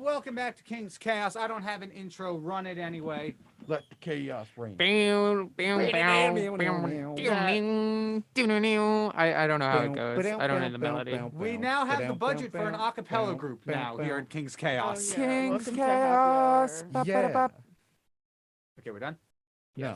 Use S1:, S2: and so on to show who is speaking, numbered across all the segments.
S1: welcome back to King's Chaos. I don't have an intro. Run it anyway.
S2: Let the chaos reign.
S3: I don't know how it goes. I don't know the melody.
S1: We now have the budget for an a cappella group now here at King's Chaos.
S4: Oh, yeah.
S3: King's
S4: Welcome to
S3: Chaos.
S4: Happy Hour.
S2: Yeah.
S1: Okay, we're done?
S2: No.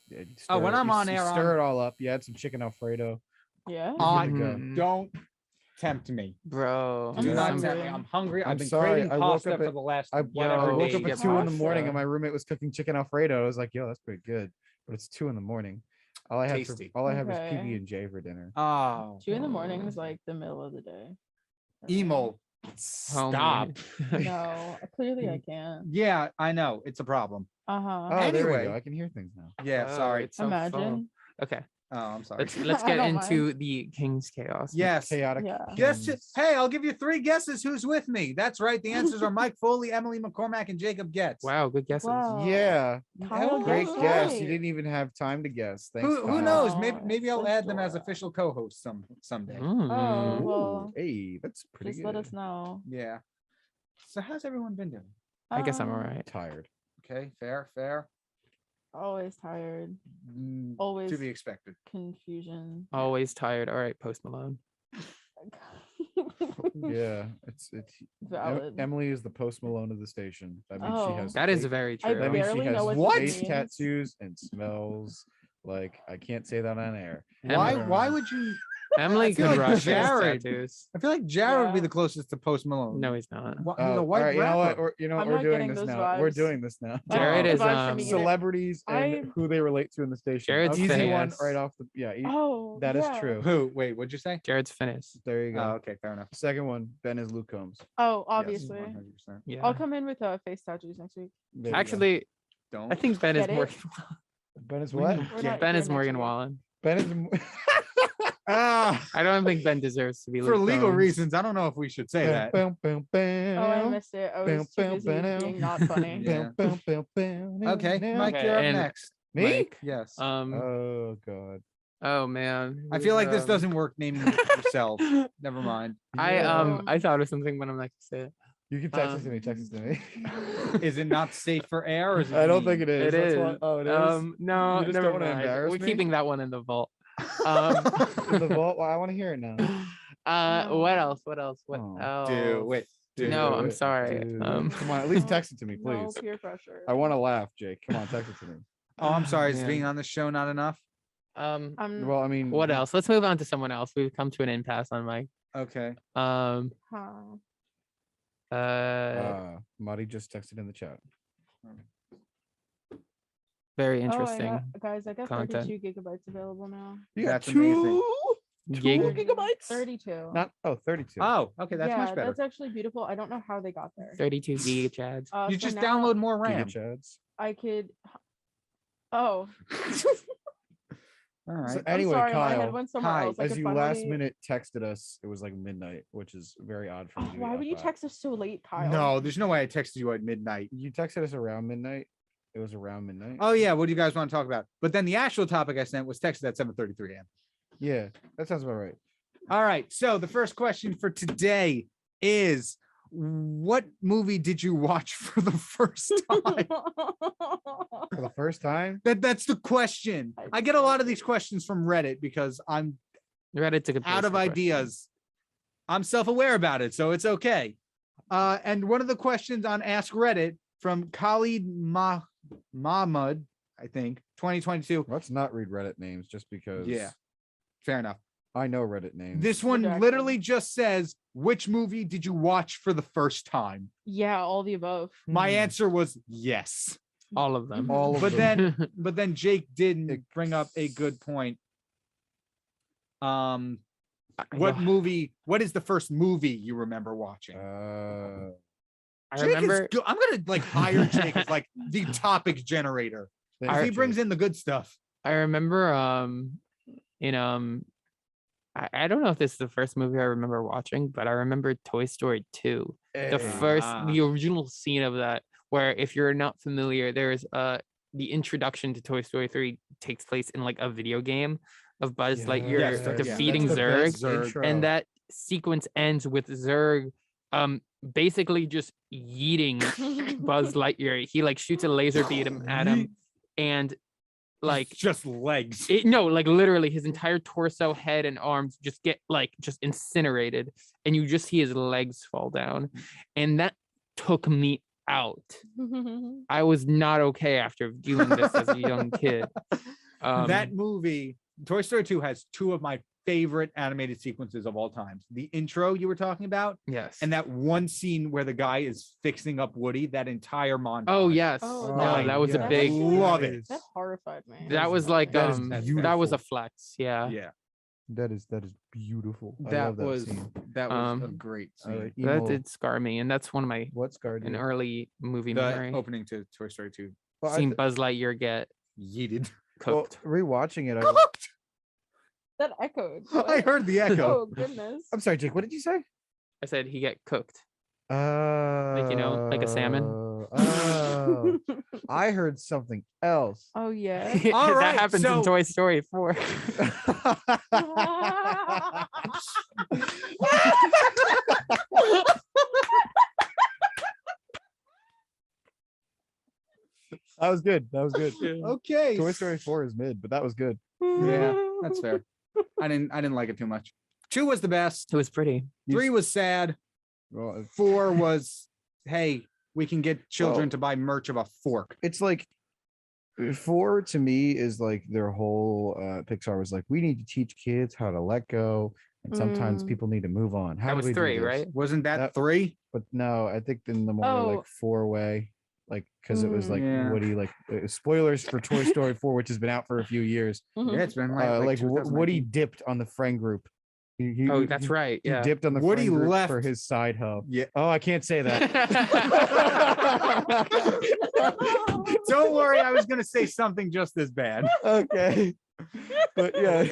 S2: Yeah,
S1: Oh, when I'm on air,
S2: stir it all up. You add some chicken Alfredo.
S4: Yeah.
S2: Good to go.
S1: Don't tempt me.
S3: Bro.
S4: I'm
S1: Do not
S4: hungry.
S1: tempt me. I'm hungry.
S2: I'm
S1: I've been
S2: sorry,
S1: craving
S2: I woke
S1: pasta
S2: up
S1: for
S2: at-
S1: the last
S2: I
S1: whatever
S2: woke
S1: days.
S2: up at
S4: get
S2: 2 in the
S4: pasta.
S2: morning and my roommate was cooking chicken Alfredo. I was like, yo, that's pretty good. But it's 2 in the morning. All I have
S1: Tasty.
S2: all I have is
S4: Okay.
S2: PB and J for dinner.
S1: Oh,
S4: 2 in the morning is like the middle of the day.
S1: Emol, stop.
S4: No, clearly I can't.
S1: Yeah, I know. It's a problem.
S4: Uh-huh.
S2: Oh, there we
S1: Anyway.
S2: go. I can hear things now.
S1: Yeah,
S3: Oh,
S1: sorry.
S3: it's so
S4: Imagine.
S3: full. Okay,
S1: Oh, I'm sorry.
S3: let's
S4: I
S3: get
S4: don't
S3: into the King's Chaos.
S1: Yes.
S2: Chaotic.
S4: Yeah.
S1: Guess.
S2: Kings.
S1: Hey, I'll give you 3 guesses. Who's with me? That's right. The answers are Mike Foley, Emily McCormack, and Jacob Goetz.
S3: Wow, good guesses.
S4: Wow.
S2: Yeah.
S4: Kyle
S2: Great
S4: guessed
S2: guess.
S4: right.
S2: You didn't even have time to guess. Thanks.
S1: Who
S2: Kyle.
S1: knows?
S4: Wow,
S1: Maybe I'll
S4: so
S1: add them as
S4: cool.
S1: official co-hosts someday.
S3: Mm.
S4: Oh,
S2: Ooh,
S4: well,
S2: hey, that's pretty
S4: just
S2: good.
S4: let us know.
S1: Yeah. So how's everyone been doing?
S3: I guess I'm
S4: Um,
S3: alright.
S2: Tired.
S1: Okay, fair.
S4: Always tired.
S1: Mm,
S4: Always
S1: to be expected.
S4: confusion.
S3: Always tired. All right, Post Malone.
S2: Yeah, it's
S4: Valid.
S2: Emily is the Post Malone of the station. That means she
S4: Oh.
S2: has.
S3: That is
S2: face-
S3: very
S4: I
S3: true.
S2: That means she
S4: barely
S2: has
S4: know what
S1: What?
S4: this
S2: face
S4: means.
S2: tattoos and smells like I can't say that on air.
S1: Why?
S3: Emily.
S1: Why would you?
S3: Emily
S1: I feel
S3: could
S1: like
S3: rush his
S1: Jared-
S3: tattoos.
S1: I feel like Jared would be
S4: Yeah.
S1: the closest to Post Malone.
S3: No, he's not.
S1: He's
S2: Oh,
S1: a white
S2: all right, you know what?
S1: rapper.
S2: Or, you know what?
S4: I'm
S2: We're
S4: not
S2: doing
S4: getting
S2: this
S4: those
S2: now. We're
S4: vibes.
S2: doing this now.
S4: I don't
S3: Jared
S4: get
S3: is,
S4: the vibes from either.
S2: Celebrities and
S4: I-
S2: who they relate to in the station.
S3: Jared's
S2: Easy one
S3: famous.
S2: right off the
S4: Oh,
S2: that is
S4: yeah.
S2: true.
S1: Who? Wait, what'd you say?
S3: Jared's finished.
S2: There you go.
S1: Oh, okay, fair enough.
S2: Second one, Ben is Luke Combs.
S4: Oh,
S1: Yes,
S4: obviously.
S1: 100%.
S3: Yeah.
S4: I'll come in with face tattoos next week.
S2: There you go.
S3: Actually,
S1: Don't.
S3: I think Ben is
S4: Get it?
S3: Morgan.
S2: Ben is what?
S4: We're
S1: Yeah,
S4: not
S3: Ben
S4: here
S3: is
S4: next
S3: Morgan
S4: week.
S3: Wallen.
S2: Ben is.
S1: Ah,
S3: I don't think Ben deserves to be
S1: for
S3: Luke
S1: legal
S3: Combs.
S1: reasons, I don't know if we should say that.
S4: Oh, I missed it. I was too busy being not funny.
S1: Yeah. Okay,
S2: Okay,
S1: Mike,
S3: Okay,
S1: you're up
S3: and-
S1: next.
S2: Me?
S3: Mike,
S1: Yes.
S2: Oh god.
S3: oh man.
S1: I feel like this
S3: Um,
S1: doesn't work naming it yourself. Never mind.
S2: Yeah.
S3: I thought of something, but I'm not gonna say it.
S2: You can text it to me. Text it to me.
S1: Is it not safe for air? Or is it
S2: I don't
S1: mean?
S2: think it is.
S3: It
S2: That's
S3: is.
S2: why- oh, it is.
S3: No,
S2: You just
S3: never
S2: don't wanna
S3: mind.
S2: embarrass
S3: We're
S2: me?
S3: keeping that one in the vault.
S2: In the vault. Well, I want to hear it now.
S3: What else? What else? What
S2: Oh.
S3: else?
S1: Do it. Do
S3: No, I'm
S1: it.
S3: sorry.
S2: Dude.
S3: Um,
S2: Come on, at least text it to me,
S4: No
S2: please.
S4: peer pressure.
S2: I want to laugh, Jake. Come on, text it to me.
S1: Oh, I'm sorry. Is
S3: man.
S1: being on the show not enough?
S2: Well, I mean,
S3: What else? Let's move on to someone else. We've come to an impasse on Mike.
S1: Okay.
S4: Huh.
S2: Marty just texted in the chat.
S3: Very
S4: Oh,
S3: interesting.
S4: guys, I got
S3: content.
S4: 32 gigabytes available now.
S2: You
S1: That's amazing.
S3: Gig.
S4: 32.
S2: Not 32.
S1: Oh, okay. That's
S4: yeah,
S1: much better.
S4: that's actually beautiful. I don't know how they got there.
S3: 32 giga chads.
S1: You
S4: So
S1: just
S4: now
S1: download more RAM.
S2: Gigachads.
S4: I could. Oh,
S1: All right.
S2: So
S4: I'm
S2: anyway,
S4: sorry, my head
S2: Kyle,
S4: went somewhere
S1: hi.
S4: else. I
S2: as
S4: could
S2: you
S4: finally...
S2: last minute texted us, it was like midnight, which is very odd for
S4: Oh,
S2: me. to be
S4: why
S2: up
S4: would you
S2: at.
S4: text us so late, Kyle?
S1: No, there's no way I texted you at midnight.
S2: You texted us around midnight. It was around midnight.
S1: Oh yeah, what do you guys want to talk about? But then the actual topic I sent was texted at 7:33 a.m.
S2: Yeah, that sounds about right.
S1: All right. So the first question for today is, what movie did you watch for the first time?
S2: For the first time.
S1: That's the question. I get a lot of these questions from Reddit because I'm
S3: Reddit's a good
S1: out
S3: place
S1: of
S3: for questions.
S1: ideas. I'm self-aware about it, so it's okay. And one of the questions on Ask Reddit from Khalid Mahmud, I think, 2022.
S2: Let's not read Reddit names just because.
S1: Yeah, fair enough.
S2: I know Reddit names.
S1: This one
S4: Redacted.
S1: literally just says, which movie did you watch for the first time?
S4: Yeah, all the above.
S1: My
S2: Hmm.
S1: answer was yes.
S3: All of them.
S2: All of
S1: But
S2: them.
S1: then Jake did
S2: It-
S1: bring up a good point. What
S3: Well,
S1: movie? What is the first movie you remember watching?
S3: I
S1: Jake is
S3: remember
S1: good. I'm gonna like hire Jake as like the topic generator.
S2: thanks,
S1: He
S2: Jake.
S1: brings in the good stuff.
S3: I remember in I don't know if this is the first movie I remember watching, but I remember Toy Story 2. The original scene of that, where if you're not familiar, there's the introduction to Toy Story 3 takes place in like a video game of Buzz Lightyear
S1: Yes, that's-
S3: defeating
S2: that's the
S3: Zurg,
S2: best intro.
S3: and that sequence ends with Zurg basically just yeeting Buzz Lightyear. He like shoots a laser beam at him, and like
S1: just legs.
S3: like literally his entire torso, head, and arms just get like just incinerated, and you just see his legs fall down, and that took me out. I was not okay after viewing this as a young kid.
S1: That movie, Toy Story 2, has two of my favorite animated sequences of all time. The intro you were talking about,
S3: Yes.
S1: and that one scene where the guy is fixing up Woody, that entire montage.
S3: Oh yes.
S4: Oh,
S3: No, that was a
S2: yeah.
S3: big.
S1: Love it.
S4: That horrified me.
S3: That was like
S2: That is
S3: that was a
S2: beautiful.
S3: flex. Yeah.
S1: Yeah.
S2: That is beautiful. I
S1: That
S2: love that
S1: was
S2: scene.
S1: that was a
S3: Um,
S1: great
S2: I
S1: scene.
S2: like
S3: That
S2: Emol-
S3: did scar me, and that's one of my
S2: what scarred
S3: an
S2: you?
S3: early movie
S1: The
S3: memory.
S1: opening to Toy Story 2.
S2: Well, I
S3: Seeing
S2: th-
S3: Buzz Lightyear get
S1: Yeeted.
S3: cooked.
S2: rewatching it,
S4: That echoed.
S1: I
S4: What?
S1: heard the echo.
S4: Oh goodness.
S2: I'm sorry, Jake. What did you say?
S3: I said he get cooked.
S2: Like
S3: a salmon?
S2: Oh, I heard something else.
S4: Oh yeah.
S1: All right,
S3: that happens
S1: so-
S3: in Toy Story 4.
S2: That was good. That was good.
S1: Okay.
S2: Toy Story 4 is mid, but that was good.
S1: Yeah, that's fair. I didn't like it too much. 2 was the best.
S3: It was pretty.
S1: 3 was sad.
S2: Well,
S1: 4 was, hey, we can get children
S2: Well-
S1: to buy merch of a fork.
S2: it's like 4 to me is like their whole Pixar was like, we need to teach kids how to let go, and sometimes
S4: Mm.
S2: people need to move on. How
S3: That
S2: do
S3: was
S2: we do
S3: 3,
S2: this?
S3: right?
S1: Wasn't that
S2: That-
S1: 3?
S2: But no, I think in the more like
S4: Oh.
S2: 4-way, like because it was like
S1: Yeah.
S2: Woody, like spoilers for Toy Story 4, which has been out for a few years.
S1: Yeah, it's been like,
S2: Like, Woody
S1: 2019.
S2: dipped on the friend group. He-
S3: Oh,
S2: he-
S3: that's
S2: he-
S3: right.
S2: He
S3: Yeah.
S2: dipped on the
S1: Woody
S2: friend group
S1: left-
S2: for his side hoe.
S1: Yeah.
S2: Oh, I can't say that.
S1: Don't worry, I was gonna say something just as bad.
S2: Okay. But yeah.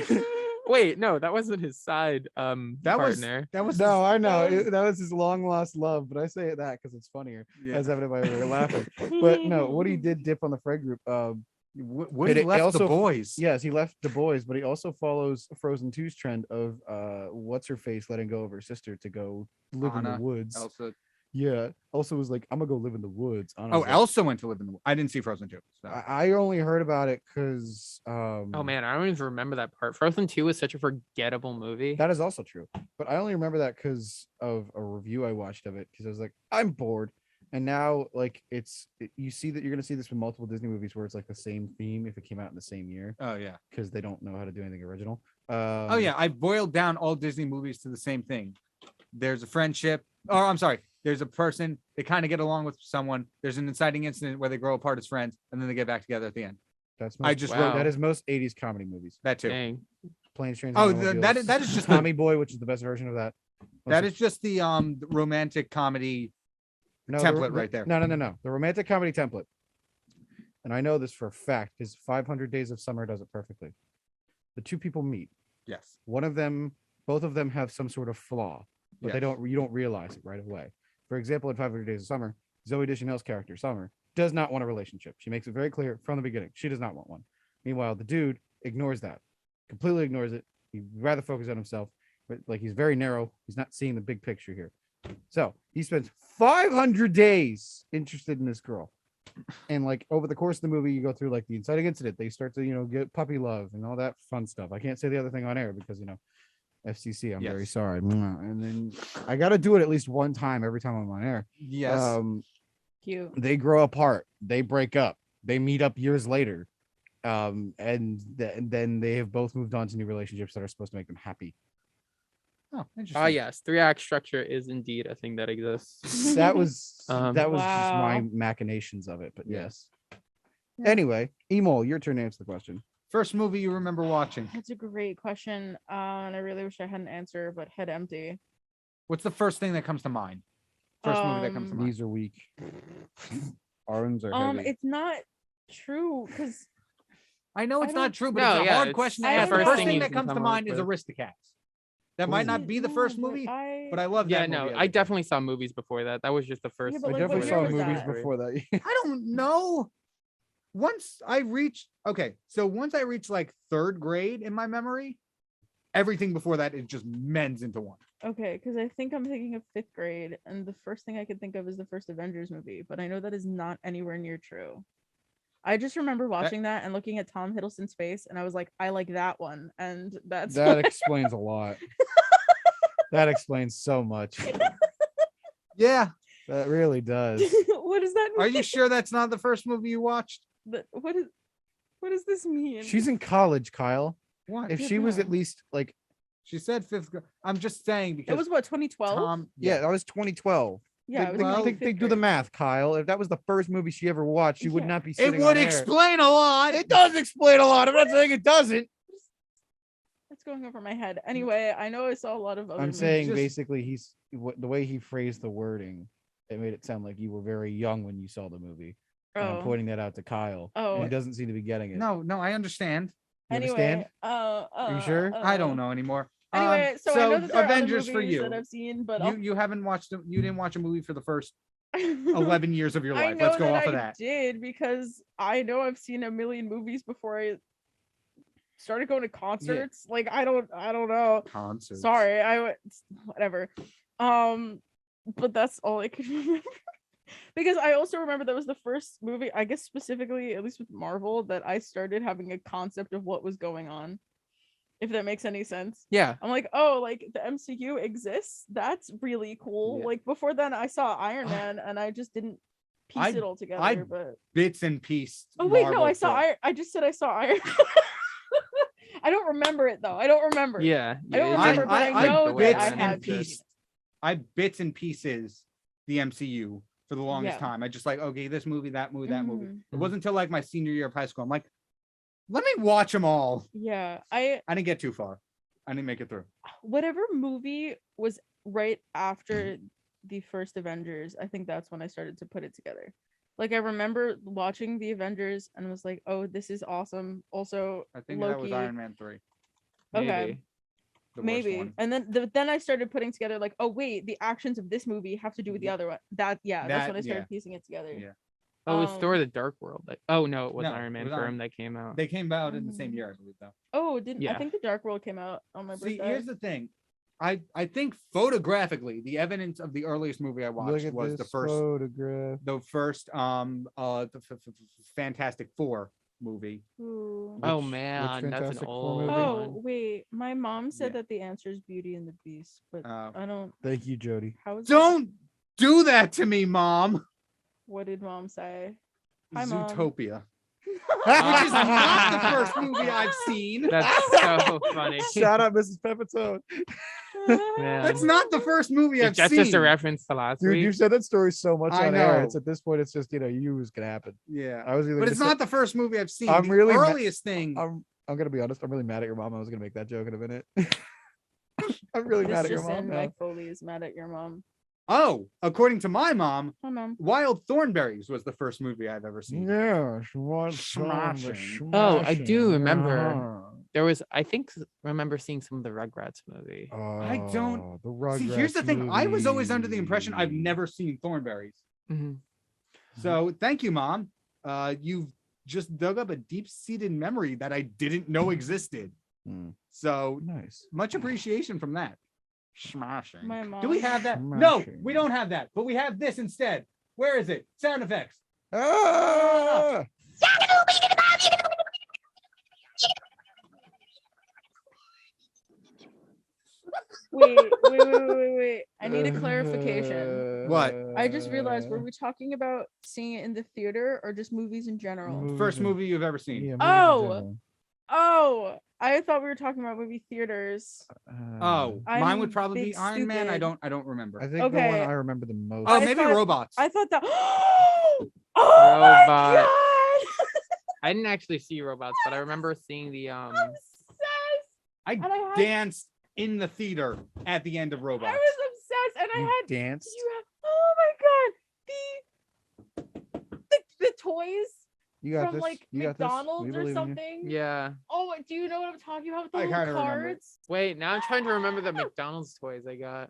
S3: Wait, no, that wasn't his side
S1: That was
S3: partner.
S1: that was
S2: No, I know.
S4: That was-
S2: That was his long lost love, but I say it that because it's funnier.
S1: yeah.
S2: As evident by we're laughing. But no, Woody did dip on the friend group.
S1: Woody
S2: it
S1: left the
S2: also-
S1: boys.
S2: Yes, he left the boys, but he also follows Frozen 2's trend of what's her face letting go of her sister to go live in
S1: Anna,
S2: the woods.
S1: Elsa.
S2: Yeah. Also was like, I'm gonna go live in the woods. Anna
S1: Oh,
S2: was like-
S1: Elsa went to live in the. I didn't see Frozen 2. So.
S2: I only heard about it because
S3: Oh man, I don't even remember that part. Frozen 2 is such a forgettable movie.
S2: that is also true. But I only remember that because of a review I watched of it because I was like, I'm bored. And now like you see that you're gonna see this with multiple Disney movies where it's like the same theme if it came out in the same year
S1: Oh yeah.
S2: because they don't know how to do anything original.
S1: Oh yeah. I boiled down all Disney movies to the same thing. There's a friendship. Oh, I'm sorry. There's a person. They kind of get along with someone. There's an inciting incident where they grow apart as friends, and then they get back together at the end.
S2: That's
S1: I
S2: most,
S1: just
S3: wrote-
S2: that is most 80s comedy movies.
S1: That too.
S3: Dang.
S2: Planes, Trains,
S1: Oh,
S2: and
S1: that
S2: Automobiles,
S1: is just the,
S2: Tommy Boy, which is the best version of that.
S1: that is just the romantic comedy.
S2: No,
S1: template right there.
S2: No. The romantic comedy template. And I know this for a fact because 500 Days of Summer does it perfectly. The two people meet.
S1: Yes.
S2: Both of them have some sort of flaw, but
S1: Yes.
S2: you don't realize it right away. For example, in 500 Days of Summer, Zoe Deschanel's character, Summer, does not want a relationship. She makes it very clear from the beginning. She does not want one. Meanwhile, the dude ignores that, completely ignores it. He'd rather focus on himself, but like he's very narrow. He's not seeing the big picture here. So he spends 500 days interested in this girl. And like over the course of the movie, you go through like the inciting incident. They start to, get puppy love and all that fun stuff. I can't say the other thing on air because, FCC, I'm very
S1: Yes.
S2: sorry. And then I got to do it at least one time every time I'm on air.
S1: Yes.
S4: Cute.
S2: They grow apart. They break up. They meet up years later. And then they have both moved on to new relationships that are supposed to make them happy.
S1: Oh, interesting.
S3: Ah, yes, 3-act structure is indeed a thing that exists.
S2: That was
S3: Um,
S2: just my
S4: Wow.
S2: machinations of it, but
S1: Yeah.
S2: yes.
S4: Yeah.
S2: Anyway, Emol, your turn to answer the question.
S1: First movie you remember watching?
S4: That's a great question. And I really wish I had an answer, but head empty.
S1: What's the first thing that comes to mind? First movie that comes to mind.
S2: These are weak. Arms are heavy.
S4: It's not true because
S1: I know it's
S4: I
S1: not
S4: don't-
S1: true, but
S3: No,
S1: it's a
S3: yeah,
S1: hard
S3: it's
S1: question to
S4: the
S1: ask. The
S4: first
S1: first
S4: thing
S1: thing
S3: you
S1: that
S3: can
S1: comes to
S3: come up
S1: mind is
S3: with.
S1: Aristocats. That might
S2: Ooh.
S1: not be the first movie, but I love
S3: Yeah,
S1: that
S3: no,
S1: movie.
S3: I definitely saw movies before that. That was just the first.
S4: but
S2: I
S4: like, what
S2: definitely
S4: year
S2: saw
S4: was
S2: movies
S4: that?
S2: before that.
S1: I don't know. Once I reached like third grade in my memory, everything before that it just mends into one.
S4: Okay, because I think I'm thinking of 5th grade, and the first thing I could think of is the first Avengers movie, but I know that is not anywhere near true. I just remember watching that and looking at Tom Hiddleston's face, and I was like, I like that one, and that's
S2: That explains a lot. That explains so much.
S1: Yeah.
S2: That really does.
S4: What does that mean?
S1: Are you sure that's not the first movie you watched?
S4: What does this mean?
S2: She's in college, Kyle.
S1: What?
S2: If she was at
S4: Yeah.
S2: least like,
S1: She said 5th grade. I'm just saying because
S4: It was what, 2012?
S1: Tom.
S2: yeah, that was 2012.
S4: Yeah, it was
S1: well,
S4: like
S2: think,
S4: fifth
S2: do the
S4: grade.
S2: math, Kyle. If that was the first movie she ever watched, she would
S4: Yeah.
S2: not be
S1: It
S2: sitting
S1: would
S2: on air.
S1: explain a lot.
S2: It does explain a lot. I'm not saying it doesn't.
S4: That's going over my head. Anyway, I know I saw a lot of other
S2: I'm saying
S1: just-
S2: basically the way he phrased the wording, it made it sound like you were very young when you saw the movie. And I'm pointing that out to Kyle.
S4: Oh.
S2: And he doesn't seem to be getting it.
S1: No, I understand.
S2: You
S4: Anyway,
S2: understand? You sure?
S1: I don't know anymore.
S4: Anyway, so I know that there
S1: Avengers
S4: are
S1: for
S4: other movies
S1: you.
S4: that I've seen, but
S1: You haven't watched them. You didn't watch a movie for the first
S4: I'll...
S1: 11 years of your
S4: I
S1: life.
S4: know
S1: Let's go
S4: that
S1: off of
S4: I
S1: that.
S4: did because I know I've seen a million movies before I started going to concerts. Like I don't know.
S1: Concerts.
S4: Sorry, I went whatever. But that's all I could remember. Because I also remember that was the first movie, I guess specifically, at least with Marvel, that I started having a concept of what was going on. If that makes any sense.
S3: Yeah.
S4: I'm like, oh, like the MCU exists. That's really cool.
S1: Yeah.
S4: Like before then, I saw Iron Man, and I just didn't piece it all together. But
S1: Bits and pieces.
S4: oh wait, no, I saw Iron. I just said I saw Iron. I don't remember it though. I don't remember.
S3: Yeah.
S4: I don't
S3: it's
S4: remember,
S3: just
S4: but I know
S3: the
S4: that
S3: way
S4: I
S3: it
S4: had
S3: ends.
S1: piece. I bits and pieces the MCU for the longest
S4: Yeah.
S1: time. I just like, okay, this movie, that movie, that movie.
S4: Mhm.
S1: It wasn't until like my senior year of high school. I'm like, let me watch them all.
S4: Yeah, I
S1: didn't get too far. I didn't make it through.
S4: whatever movie was right after the first Avengers, I think that's when I started to put it together. Like I remember watching the Avengers and was like, "Oh, this is awesome." Also,
S1: I think
S4: Loki.
S1: that was Iron Man 3.
S4: Okay.
S3: Maybe.
S1: The worst
S4: Maybe.
S1: one.
S4: And then I started putting together like, oh wait, the actions of this movie have to do with the other one. That's when I started piecing it together.
S1: Yeah.
S3: Oh, it was Thor:
S4: Um,
S3: The Dark World. Like, oh no, it was
S1: No,
S3: Iron
S1: it
S3: Man
S1: was
S3: for
S1: Iron-
S3: him that came out.
S1: They came out in the same
S4: Mhm.
S1: year, I believe, though.
S4: Oh, didn't I
S3: Yeah.
S4: think the Dark World came out on my
S1: See,
S4: birthday?
S1: here's the thing. I think photographically, the evidence of the earliest movie I
S2: Look
S1: watched
S2: at
S1: was
S2: this
S1: the first
S2: photograph.
S1: Fantastic Four movie.
S4: Ooh.
S3: Oh
S2: Which
S3: man, that's an
S2: Fantastic Four
S3: old
S2: movie?
S4: Oh
S3: one.
S4: wait, my mom said
S1: Yeah.
S4: that the answer is Beauty and the Beast, but
S1: Uh,
S4: I don't.
S2: Thank you, Jody.
S4: How is
S1: Don't do that to me, Mom.
S4: What did mom say? Hi, Mom.
S1: Zootopia, which is not the first movie I've seen.
S3: That's so funny.
S2: Shout out Mrs. Pepitone.
S3: Man.
S1: That's not the first movie
S3: Is
S1: I've
S3: that
S1: seen.
S3: just a reference to last
S2: Dude,
S3: week?
S2: you've said that story so much
S1: I
S2: on air.
S1: know.
S2: It's at this point, it's just, you knew it was gonna happen.
S1: Yeah,
S2: I was either
S1: but
S2: gonna
S1: it's
S2: say-
S1: not the first movie I've seen.
S2: I'm
S1: The
S2: really ma-
S1: earliest thing.
S2: I'm gonna be honest. I'm really mad at your mom. I was gonna make that joke in a minute. I'm really
S4: This
S2: mad at your
S4: just
S2: mom
S4: in,
S2: now.
S4: Mike Foley is mad at your mom.
S1: Oh, according to my mom,
S4: Hi, Mom.
S1: Wild Thornberries was the first movie I've ever seen.
S2: Yeah, she was
S1: Smashing.
S3: Oh, I do remember.
S2: Uh-huh.
S3: There was, I think, remember seeing some of the Rugrats movie.
S1: I don't-
S2: Oh, the Rugrats
S1: See, here's the thing. I was always under the impression I've
S2: movie.
S1: never seen Thornberries.
S3: Mhm.
S1: So thank you, Mom. You've just dug up a deep-seated memory that I didn't know existed.
S2: Mm,
S1: So
S2: nice.
S1: much appreciation from that. Smashing.
S4: My mom.
S1: Do we have that? No,
S2: Smashing.
S1: we don't have that, but we have this instead. Where is it? Sound effects.
S2: Ah!
S4: Wait. I need a clarification.
S1: What?
S4: I just realized, were we talking about seeing it in the theater or just movies in general?
S1: First movie you've ever seen.
S2: Yeah,
S4: Oh! Oh, I thought we were talking about movie theaters.
S1: Oh,
S4: I'm
S1: mine would probably be
S4: big
S1: Iron Man. I
S4: stupid.
S1: don't remember.
S2: I think the one
S4: Okay.
S2: I remember the most.
S1: Oh,
S4: I
S1: maybe
S4: thought-
S1: robots.
S4: I thought that. Oh my
S3: Robot.
S4: god!
S3: I didn't actually see Robots, but I remember seeing the
S4: I'm obsessed.
S1: I
S4: And I had.
S1: danced in the theater at the end of
S4: I
S1: Robots.
S4: was obsessed, and I
S2: You
S4: had.
S2: danced.
S4: You have. Oh my god! The toys
S2: You got
S4: from
S2: this.
S4: like
S2: You got this. We
S4: McDonald's or
S2: believe in you.
S4: something.
S3: Yeah.
S4: Oh, do you know what I'm talking about with the
S1: I
S4: little
S1: kinda remember.
S4: cards?
S3: Wait, now I'm trying to remember the McDonald's toys I got.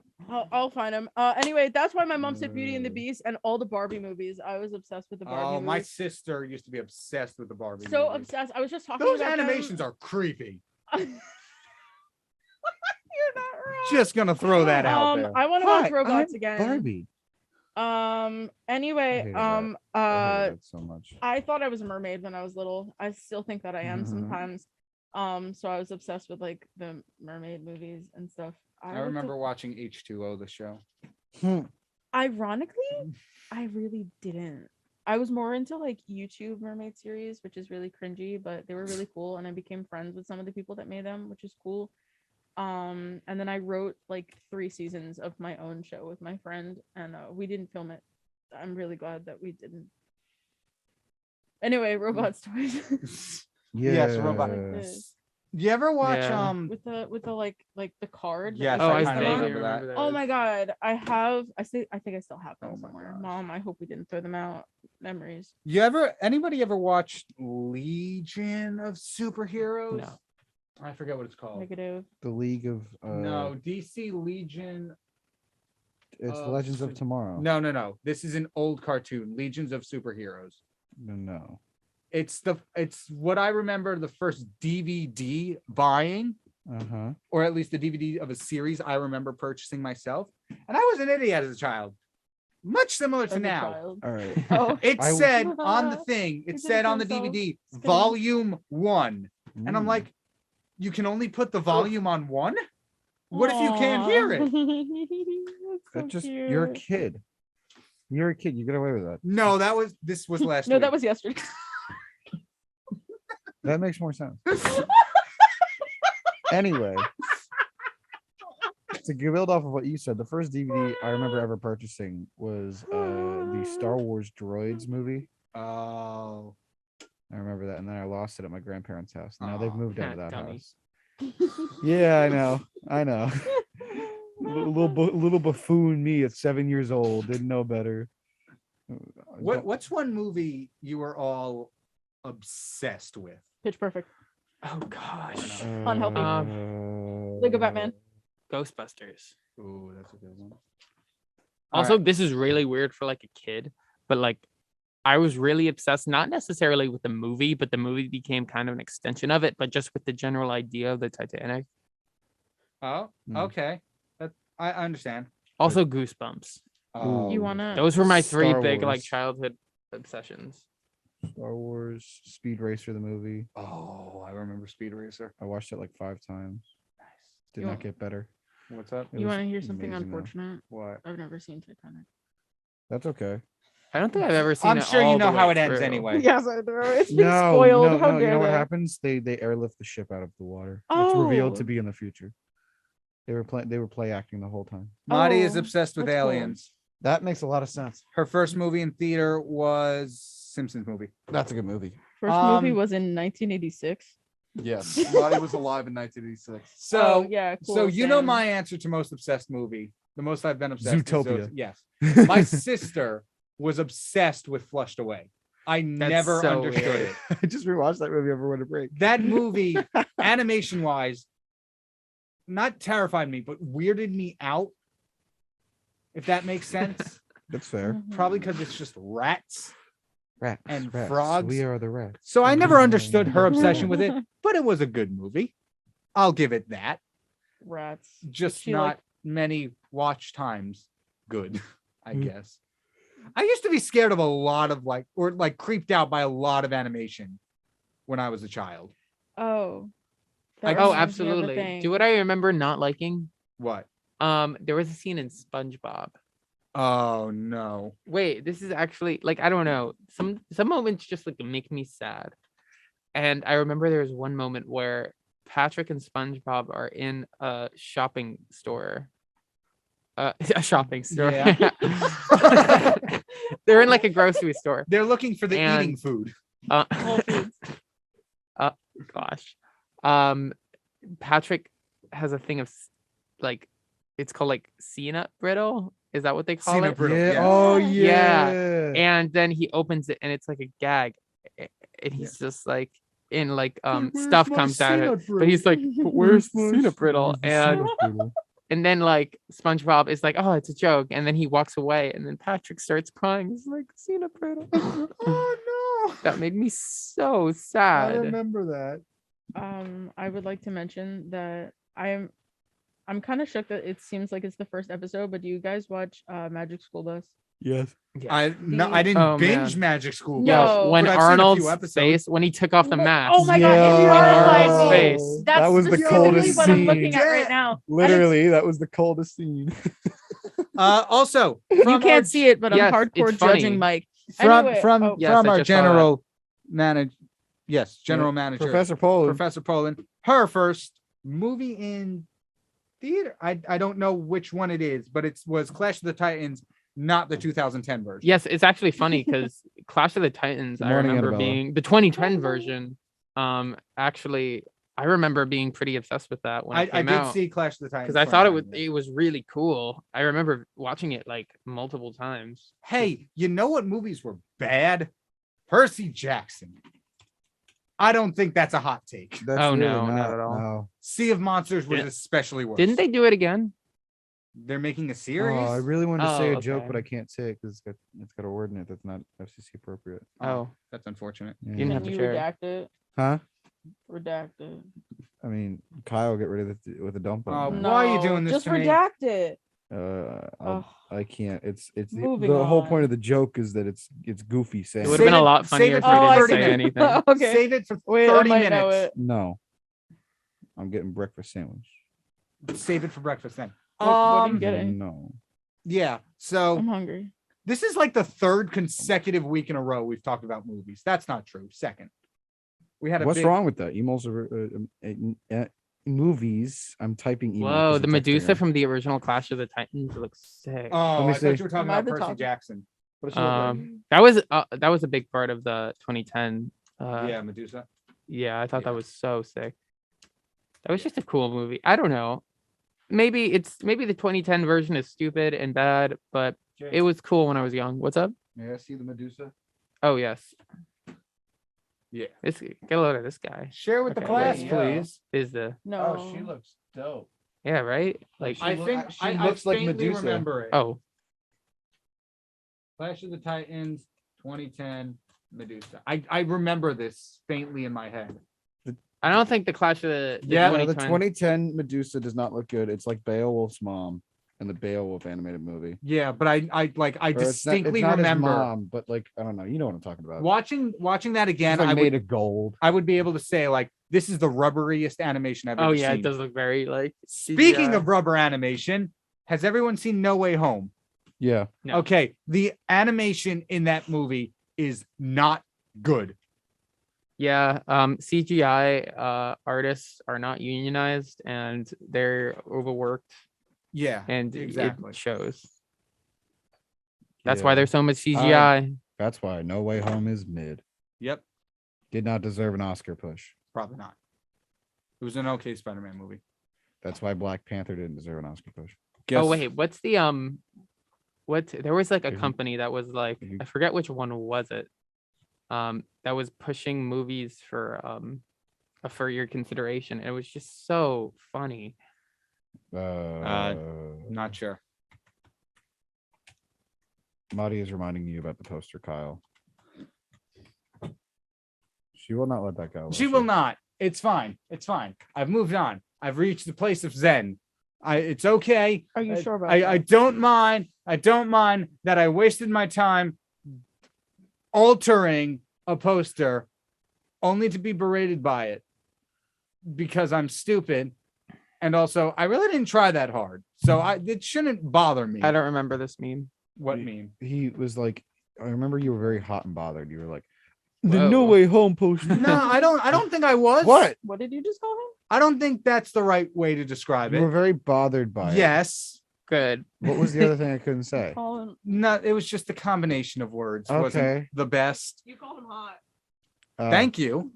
S4: I'll find them. Anyway, that's why my mom said Beauty and the Beast and all the Barbie movies. I was obsessed with the Barbie
S1: Oh, my
S4: movies.
S1: sister used to be obsessed with the Barbie.
S4: So
S1: movies.
S4: obsessed. I was just talking
S1: Those
S4: about
S1: animations are creepy.
S4: You're not wrong.
S1: Just gonna throw that out there.
S4: I want to watch Robots again.
S2: Barbie.
S4: Anyway,
S2: hated that. I hated that so much.
S4: I thought I was a mermaid when I was little. I still think that I am
S2: Mhm.
S4: sometimes. So I was obsessed with like the mermaid movies and stuff.
S1: I remember watching H2O, the show.
S4: Ironically, I really didn't. I was more into like YouTube mermaid series, which is really cringy, but they were really cool, and I became friends with some of the people that made them, which is cool. And then I wrote like 3 seasons of my own show with my friend, and we didn't film it. I'm really glad that we didn't. Anyway, robots toys.
S1: Yes, robot.
S4: Yes.
S1: Do you ever watch
S3: Yeah.
S4: with the like the card. that
S1: Yes,
S4: they
S3: Oh,
S1: I
S3: I
S4: use
S1: kinda
S4: them on?
S3: vaguely
S1: remember that.
S3: remember
S4: Oh
S3: those.
S4: my god, I think I still have them
S1: Oh my
S4: somewhere.
S1: gosh.
S4: Mom, I hope we didn't throw them out. Memories.
S1: Anybody ever watched Legion of Superheroes?
S3: No.
S1: I forget what it's called.
S4: Negative.
S2: The League of
S1: No, DC Legion.
S2: it's
S1: of
S2: Legends of
S1: Su-
S2: Tomorrow.
S1: No. This is an old cartoon, Legions of Superheroes.
S2: No.
S1: It's what I remember the first DVD buying,
S2: Uh-huh.
S1: or at least the DVD of a series I remember purchasing myself. And I was an idiot as a child. Much similar to
S4: As a
S1: now.
S4: child.
S2: All right.
S4: Oh,
S1: It
S2: I-
S1: said on the thing,
S4: He
S1: it
S4: did
S1: said
S4: it
S1: on the
S4: himself.
S1: DVD,
S4: Spitting.
S1: volume 1. And I'm
S2: Mm.
S1: like, you can only put the volume on 1? What if you can't hear it?
S2: That you're a kid. You're a kid. You get away with that.
S1: No, this was last
S4: No,
S1: week.
S4: that was yesterday.
S2: That makes more sense. Anyway, to build off of what you said, the first DVD I remember ever purchasing was the Star Wars Droids movie.
S1: Oh.
S2: I remember that, and then I lost it at my grandparents' house. Now they've
S1: Aw,
S2: moved out of that
S3: dummy.
S2: house. Yeah, I know. Little buffoon me at 7 years old didn't know better.
S1: What's one movie you were all obsessed with?
S4: Pitch Perfect.
S3: Oh gosh.
S4: Unhealthy. Lego Batman.
S3: Ghostbusters.
S1: Ooh, that's a good one.
S3: Also, this is really weird for like a kid, but like I was really obsessed, not necessarily with the movie, but the movie became kind of an extension of it, but just with the general idea of the Titanic.
S1: Oh,
S2: Hmm.
S1: okay. I understand.
S3: Also, Goosebumps.
S1: Oh,
S4: You wanna?
S3: Those were my 3
S2: Star
S3: big like
S2: Wars.
S3: childhood obsessions.
S2: Star Wars Speed Racer, the movie.
S1: Oh, I remember Speed Racer.
S2: I watched it like 5 times. Did
S4: You
S2: not
S4: want-
S2: get better.
S1: What's up?
S2: It
S4: You
S2: was
S4: want to hear something
S2: amazing, though.
S4: unfortunate?
S1: What?
S4: I've never seen Titanic.
S2: That's okay.
S3: I don't think I've ever seen.
S1: I'm
S3: it
S1: sure you
S3: all the
S1: know how
S3: way
S1: it ends
S3: through.
S1: anyway.
S4: Yes, I do. It's been
S2: No,
S4: spoiled.
S2: no,
S4: How
S2: no. You
S4: dare
S2: know what
S4: they?
S2: happens? They airlift the ship out of the water. It's revealed to
S4: Oh.
S2: be in the future. They were play acting the whole time.
S1: Marty is
S4: Oh,
S1: obsessed with
S4: that's cool.
S1: aliens.
S2: That makes a lot of sense.
S1: Her first movie in theater was Simpsons movie.
S2: That's a good movie.
S4: First movie
S1: Um,
S4: was in 1986.
S2: Yes. Lottie was alive in 1986.
S1: So
S4: Oh, yeah,
S1: so
S4: cool,
S1: you know
S4: same.
S1: my answer to most obsessed movie. The most I've been obsessed. is
S2: Zootopia.
S1: Yes. My sister was obsessed with Flushed Away. I never
S3: so
S1: understood
S3: weird.
S1: it.
S2: I just rewatched that movie over winter break.
S1: That movie, animation wise, not terrified me, but weirded me out. If that makes sense.
S2: That's fair.
S4: Mhm.
S1: Probably because it's just rats.
S2: Rats
S1: And
S2: rats.
S1: frogs.
S2: We are the rats.
S1: So I never understood her obsession with it, but it was a good movie. I'll give it that.
S4: Rats.
S1: Just
S4: She,
S1: not
S4: like-
S1: many watch times good, I
S2: Mm.
S1: guess. I used to be scared of a lot of or creeped out by a lot of animation when I was a child.
S4: Oh.
S1: I-
S4: That
S3: Oh,
S4: reminds me of a
S3: absolutely.
S4: thing.
S3: Do what I remember not liking?
S1: What?
S3: There was a scene in SpongeBob.
S1: Oh no.
S3: Wait, this is actually like I don't know. Some moments just like make me sad. And I remember there was one moment where Patrick and SpongeBob are in a shopping store. A shopping store.
S1: Yeah.
S3: They're in like a grocery store.
S1: They're looking for the
S3: And-
S1: eating food.
S4: Whole Foods.
S3: Gosh. Patrick has a thing of like it's called like peanut brittle. Is that what they call
S1: Peanut
S3: it?
S1: brittle.
S2: Yeah.
S1: Yeah.
S2: Oh
S3: Yeah.
S2: yeah.
S3: And then he opens it and it's like a gag. and he's just like in like
S2: Where's
S3: stuff
S2: my
S3: comes out of it,
S2: peanut
S3: but he's like,
S2: brittle?
S3: but where's the
S2: my
S3: peanut brittle? And
S2: brittle?
S3: and then like SpongeBob is like, oh, it's a joke, and then he walks away, and then Patrick starts crying. He's like, peanut brittle.
S2: Oh no!
S3: That made me so
S2: I
S3: sad.
S2: remember that.
S4: I would like to mention that I'm kind of shocked that it seems like it's the first episode, but do you guys watch Magic School Bus?
S2: Yes.
S1: I didn't
S3: Oh,
S1: binge
S3: man.
S1: Magic School.
S4: No.
S1: Bus,
S3: Yo, when
S1: but I've seen a few
S3: Arnold's
S1: episodes.
S3: face, when he took off the mask.
S4: Oh my god, it
S2: Yo.
S4: horrified me.
S3: Face.
S4: That's
S2: That was the
S4: specifically
S2: coldest
S4: what I'm
S2: scene.
S4: looking at right now.
S2: Literally, that was the coldest scene.
S1: Also,
S4: You
S1: from
S4: can't
S1: our,
S4: see it, but
S3: Yes,
S4: I'm
S3: it's
S4: hardcore
S3: funny.
S4: judging Mike.
S1: from
S4: Anyway,
S1: from
S4: oh,
S3: Yes,
S1: from
S3: I
S1: our
S3: just saw that.
S1: general manager. Yes, general manager,
S2: Professor Poland.
S1: Professor Poland. Her first movie in theater. I don't know which one it is, but it was Clash of the Titans, not the 2010 version.
S3: Yes, it's actually funny because Clash of the Titans,
S2: Good
S3: I
S2: morning,
S3: remember
S2: Annabella.
S3: being the 2010 version. Actually, I remember being pretty obsessed with that when it
S1: I
S3: came
S1: did
S3: out
S1: see Clash of the Titans
S3: because I thought
S1: 2010.
S3: it was really cool. I remember watching it like multiple times.
S1: Hey, you know what movies were bad? Percy Jackson. I don't think that's a hot take.
S2: That's
S3: Oh,
S2: really
S3: no, not at all.
S2: No.
S1: Sea of Monsters was
S3: Yeah.
S1: especially worse.
S3: Didn't they do it again?
S1: They're making a
S2: Oh,
S1: series.
S2: I really wanted to say
S3: Oh,
S2: a joke,
S3: okay.
S2: but I can't say it because it's got a word in it that's not FCC appropriate.
S3: Oh,
S1: That's unfortunate.
S2: Yeah.
S3: You didn't have
S4: Can
S3: to
S4: you
S3: share it.
S4: redact it?
S2: Huh?
S4: Redact it.
S2: I mean, Kyle, get rid of it with a dump
S1: Oh,
S2: button.
S1: Why are you doing this
S4: Just
S1: to me?
S4: redact it.
S2: I'll- I can't. It's the
S4: Moving
S2: whole
S4: on.
S2: point of the joke is that it's goofy saying.
S3: it would
S1: Save
S3: have been a
S1: it-
S3: lot
S1: save
S3: funnier
S1: it
S3: if
S1: for
S3: we didn't
S1: 30
S3: say
S1: minutes.
S3: anything.
S4: Okay.
S1: Save it for
S4: Wait,
S1: 30
S4: I might know
S1: minutes.
S4: it.
S2: No, I'm getting breakfast sandwich.
S1: Save it for breakfast then.
S4: What are you
S1: Um,
S4: getting?
S2: No.
S1: Yeah. So
S4: I'm hungry.
S1: this is like the third consecutive week in a row we've talked about movies. That's not true. Second. We had a
S2: What's
S1: big,
S2: wrong with that? Emo's movies. I'm typing emo.
S3: Whoa,
S2: 'cause
S3: the
S2: I'm texting
S3: Medusa
S2: her.
S3: from the original Clash of the Titans looks sick.
S1: Oh,
S2: Let me
S1: I
S2: see.
S1: thought you were talking
S4: Am I
S1: about
S4: the
S1: Percy
S4: topic?
S1: Jackson. What does she look like?
S3: That was a big part of the 2010.
S1: Yeah, Medusa.
S3: Yeah, I thought
S1: Yeah.
S3: that was so sick. That was just a cool movie. I don't know. Maybe the 2010 version is stupid and bad, but it was cool when I was young. What's up?
S2: May I see the Medusa?
S3: Oh yes.
S1: Yeah.
S3: Get a load of this guy.
S1: Share with the
S3: Okay,
S1: class,
S2: wait,
S1: please.
S3: Is the
S4: No.
S2: Oh, she looks dope.
S3: yeah, right? Like
S2: She
S1: I
S2: look-
S1: think
S2: she
S1: I
S2: looks like
S1: faintly
S2: Medusa.
S1: remember it.
S3: oh,
S1: Clash of the Titans, 2010, Medusa. I remember this faintly in my head.
S3: I don't think the Clash of the
S1: Yeah,
S2: No, the
S3: 2010
S2: 2010 Medusa does not look good. It's like Beowulf's mom in the Beowulf animated movie.
S1: Yeah, but I
S2: Or it's not-
S1: distinctly
S2: it's not his
S1: remember
S2: mom, but like I don't know. You know what I'm talking about.
S1: watching that again.
S2: It's like
S1: I
S2: made
S1: would
S2: of gold.
S1: I would be able to say like this is the rubberiest animation I've ever
S3: Oh yeah,
S1: seen.
S3: it does look very like
S1: Speaking
S3: CGI.
S1: of rubber animation, has everyone seen No Way Home?
S2: Yeah.
S3: No.
S1: Okay, the animation in that movie is not good.
S3: Yeah, CGI artists are not unionized and they're overworked
S1: Yeah,
S3: and
S1: exactly.
S3: it shows. That's why
S2: Yeah.
S3: there's so much CGI.
S2: That's why No Way Home is mid.
S1: Yep,
S2: Did not deserve an Oscar push.
S1: probably not. It was an okay Spider-Man movie.
S2: That's why Black Panther didn't deserve an Oscar push.
S3: Oh wait, what's the what there was like a
S2: If you-
S3: company that was like
S2: if you-
S3: I forget which one was it. That was pushing movies for your consideration. It was just so funny.
S1: Not sure.
S2: Maddie is reminding you about the poster, Kyle. She will not let that go.
S1: She will not. It's fine. It's fine. I've moved on. I've reached the place of Zen. It's okay.
S4: Are you sure about
S1: I
S4: that?
S1: don't mind. I don't mind that I wasted my time altering a poster only to be berated by it because I'm stupid. And also, I really didn't try that hard. So it shouldn't bother me.
S3: I don't remember this meme.
S1: What meme?
S2: He was like, I remember you were very hot and bothered. You were like, the
S3: Whoa.
S2: No Way Home poster.
S1: No, I don't think I was.
S2: What?
S4: What did you just call him?
S1: I don't think that's the right way to describe
S2: You were
S1: it.
S2: very bothered by it.
S1: Yes.
S3: Good.
S2: What was the other thing I couldn't say?
S4: Call him.
S1: No, it was just the combination of words. Wasn't
S2: Okay.
S1: the best.
S4: You called him hot.
S1: Thank you.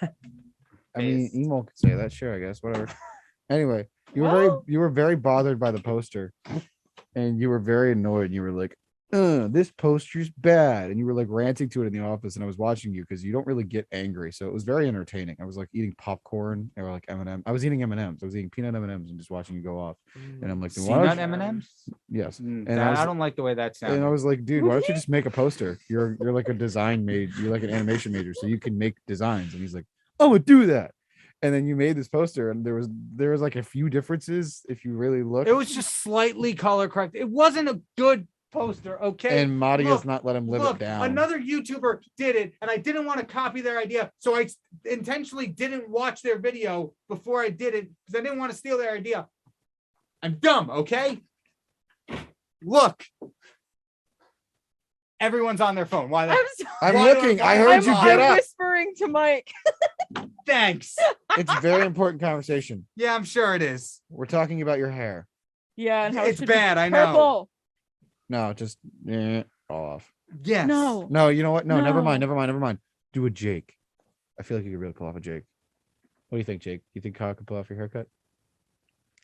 S2: I mean,
S3: Face.
S2: emo could say that. Sure, I guess. Whatever. Anyway, you were very bothered by the poster, and you were very annoyed. You were like, this poster's bad. And you were like ranting to it in the office, and I was watching you because you don't really get angry. So it was very entertaining. I was like eating popcorn or like M&M. I was eating M&Ms. I was eating peanut M&Ms and just watching you go off. And I'm like, then why don't
S1: Peanut
S2: you-"
S1: M&Ms?
S2: Yes.
S1: And
S2: And I was,
S1: I don't like the way that
S2: and I
S1: sounds.
S2: was like, dude, why don't you just make a poster? You're like a design major, you're like an animation major, so you can make designs. And he's like, I'm gonna do that. And then you made this poster, and there was like a few differences if you really look.
S1: It was just slightly color correct. It wasn't a good poster, okay?
S2: And Madi
S1: Look,
S2: has not let him live
S1: Look,
S2: it down.
S1: another YouTuber did it, and I didn't want to copy their idea, so I intentionally didn't watch their video before I did it because I didn't want to steal their idea. I'm dumb, okay? Look, everyone's on their phone. Why?
S4: I'm sorry.
S2: I'm
S1: Why do
S2: looking.
S1: I-
S2: I heard
S4: I'm,
S2: you
S4: I'm
S2: get up.
S4: whispering to Mike.
S1: Thanks.
S2: It's a very important conversation.
S1: Yeah, I'm sure it is.
S2: We're talking about your hair.
S4: Yeah, and how it
S1: It's
S4: should be
S1: bad, I know.
S4: purple.
S2: No, just off.
S1: Yes.
S4: No.
S2: No, you know what? No, never mind.
S4: No.
S2: Never mind. Do a Jake. I feel like you could really pull off a Jake. What do you think, Jake? You think Kyle could pull off your haircut?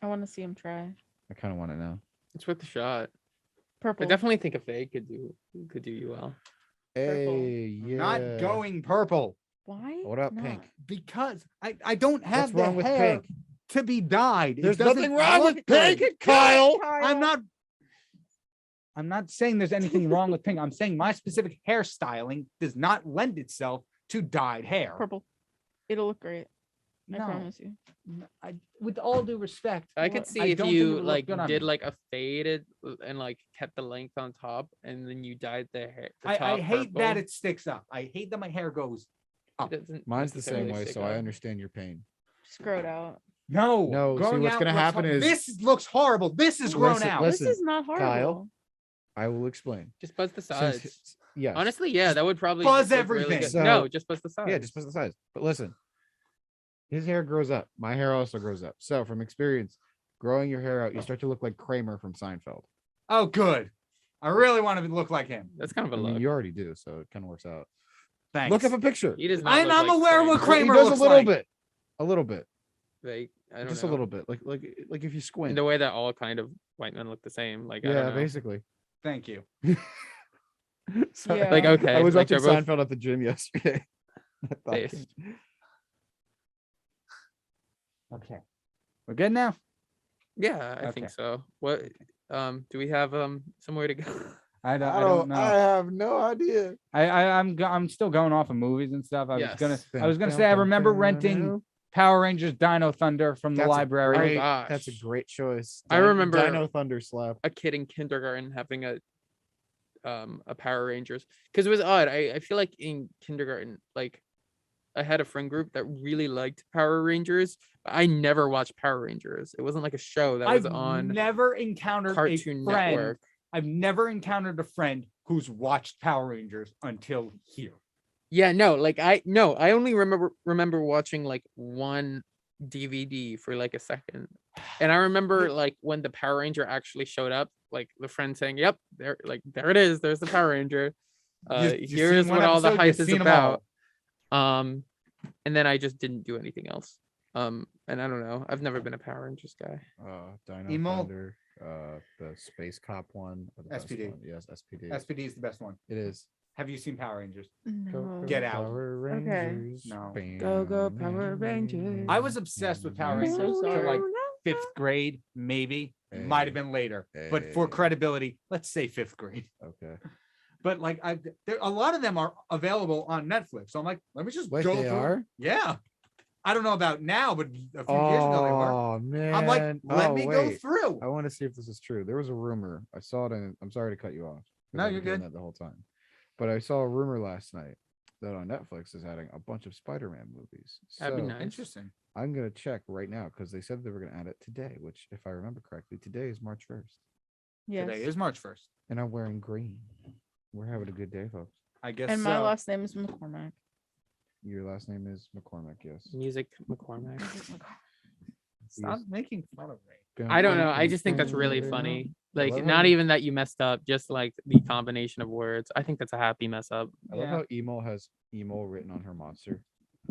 S4: I want to see him try.
S2: I kind of want to know.
S3: It's worth a shot.
S4: Purple.
S3: I definitely think a fade could do you well.
S2: Hey, yeah.
S1: Not going purple
S4: Why?
S2: What up,
S4: not?
S2: Pink?
S1: because I don't have
S2: What's wrong
S1: the
S2: with
S1: hair
S2: Pink?
S1: to be dyed. It
S2: There's
S1: doesn't
S2: nothing wrong
S1: look
S2: with Pink,
S1: good.
S2: Kyle.
S1: I'm not saying there's anything wrong with pink. I'm saying my specific hairstyling does not lend itself to dyed hair.
S4: Purple. It'll look great. I
S1: No,
S4: promise you.
S1: with all due respect,
S3: I could
S1: what-
S3: see
S1: I
S3: if
S1: don't think it
S3: you
S1: would look
S3: like
S1: good on
S3: did
S1: me.
S3: like a faded and like kept the length on top, and then you dyed the hair. The
S1: I
S3: top
S1: hate that
S3: purple.
S1: it sticks up. I hate that my hair goes.
S3: It doesn't
S2: Mine's the same
S3: necessarily
S2: way,
S3: stick
S2: so I
S3: up.
S2: understand your pain.
S4: Just grow it out.
S1: No,
S2: No, see,
S1: growing
S2: what's
S1: out
S2: gonna
S1: looks
S2: happen is-
S1: this looks horrible. This is grown
S2: Listen,
S1: out.
S2: listen.
S4: This is not horrible.
S2: Kyle, I will explain.
S3: Just buzz the
S2: Since
S3: sides.
S2: his- yes.
S3: Honestly, yeah, that would probably
S1: buzz
S3: look really
S1: everything.
S3: good.
S2: So-
S3: No, just buzz the sides.
S2: Yeah, just put the size. But listen, his hair grows up. My hair also grows up. So from experience, growing your hair out, you start to look like Kramer from Seinfeld.
S1: Oh, good. I really want to look like him.
S3: That's kind of
S2: I
S3: a
S2: mean,
S3: look.
S2: you already do, so it kind of works out.
S1: Thanks.
S2: Look up a picture.
S3: He does not
S1: I'm
S3: look like
S1: aware what
S2: He
S1: Kramer
S2: does a
S1: looks
S2: little
S1: like.
S2: bit. A little bit.
S3: Like, I don't
S2: Just
S3: know.
S2: a little bit. Like if you
S3: In
S2: squint.
S3: the way that all kind of white men look the same. Like, I
S2: Yeah,
S3: don't know.
S2: basically.
S1: Thank you.
S2: Sorry.
S4: Yeah.
S3: Like, okay.
S2: I was
S3: like,
S2: watching
S3: they're both
S2: Seinfeld at the gym yesterday. I thought-
S3: based.
S1: Okay. We're good now.
S3: Yeah, I
S1: Okay.
S3: think so. What do we have somewhere to go?
S1: I don't know.
S2: I have no idea.
S1: I'm still going off of movies and stuff. I
S3: Yes.
S1: was gonna say I remember renting Power Rangers Dino Thunder from the
S2: That's a
S1: library.
S2: great-
S3: gosh.
S2: That's a great choice.
S3: I remember-
S2: Dino Thunder slap.
S3: A kid in kindergarten having a Power Rangers, because it was odd. I feel like in kindergarten, like I had a friend group that really liked Power Rangers, but I never watched Power Rangers. It wasn't like a show that was
S1: I've
S3: on
S1: never encountered
S3: Cartoon
S1: a friend.
S3: Network.
S1: I've never encountered a friend who's watched Power Rangers until here.
S3: Yeah, no, like I only remember watching like one DVD for like a second. And I remember like when the Power Ranger actually showed up, like the friend saying, "Yep, there it is. There's the Power Ranger.
S1: You
S3: Here's
S1: seen
S3: what
S1: one
S3: all the
S1: episode,
S3: hype
S1: you've
S3: is
S1: seen 'em
S3: about." And then I just didn't do anything else. And I don't know. I've never been a Power Rangers guy.
S2: Dino
S1: Emol.
S2: Thunder, the space cop one. or the best
S1: SPD.
S2: one. Yes, SPD.
S1: SPD is the best one.
S2: It is.
S1: Have you seen Power Rangers?
S4: No.
S1: Get out.
S2: Power
S4: Okay.
S2: Rangers.
S1: No.
S3: Go, Power Rangers.
S1: I was obsessed with Power
S4: I'm
S1: Rangers
S4: so
S1: till like
S4: sorry.
S1: fifth grade, maybe. Might have been later, but for
S2: Hey.
S1: credibility, let's say fifth grade.
S2: Okay.
S1: But like, a lot of them are available on Netflix. So I'm like, let me just
S2: Wait,
S1: go
S2: they
S1: through.
S2: are?
S1: Yeah. I don't know about now, but a few years ago they were.
S2: Oh man.
S1: I'm like, let me go
S2: wait.
S1: through.
S2: I want to see if this is true. There was a rumor. I saw it in. I'm sorry to cut you off. 'cause
S1: No,
S2: I've
S1: you're
S2: been doing
S1: good.
S2: That the whole time. But I saw a rumor last night that on Netflix is adding a bunch of Spider-Man movies.
S3: That'd be
S2: So
S3: nice.
S1: Interesting.
S2: I'm gonna check right now because they said they were gonna add it today. Which, if I remember correctly, today is March 1st,
S4: Yes.
S1: Today is March 1st.
S2: and I'm wearing green. We're having a good day, folks.
S1: I guess.
S4: And my
S1: so.
S4: last name is McCormack.
S2: Your last name is McCormack, yes.
S3: Music McCormack.
S1: Stop making fun of me.
S3: I don't know. I just think that's really funny. Like,
S2: love
S3: not
S2: how-
S3: even that you messed up, just like the combination of words. I think that's a happy mess up.
S2: I love
S1: Yeah.
S2: how Emol has Emol written on her monster.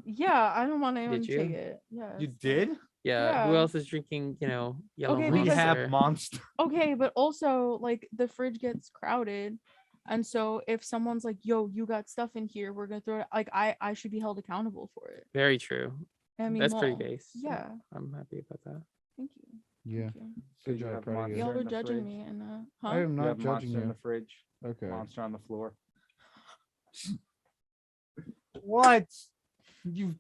S4: Yeah, I don't want anyone
S3: Did
S4: to take
S3: you?
S4: it. Yeah.
S1: You did?
S3: Yeah. Who
S4: Yeah.
S3: else is drinking, yellow
S4: Okay, because-
S1: Rehab
S3: monster?
S1: monster.
S4: Okay, but also like the fridge gets crowded, and so if someone's like, "Yo, you got stuff in here, we're gonna throw it," like I should be held accountable for it.
S3: Very true.
S4: I mean,
S3: That's pretty
S4: well,
S3: base. so
S4: Yeah,
S3: I'm happy about that.
S4: thank you.
S2: Yeah.
S4: Thank you.
S2: Good job, proud of you.
S4: Y'all
S1: in
S4: were
S1: the
S4: judging
S1: fridge.
S4: me, and
S2: I
S4: huh?
S2: am
S1: You
S2: not
S1: have
S2: judging
S1: monster in the
S2: you.
S1: fridge.
S2: Okay.
S1: Monster on the floor. What? You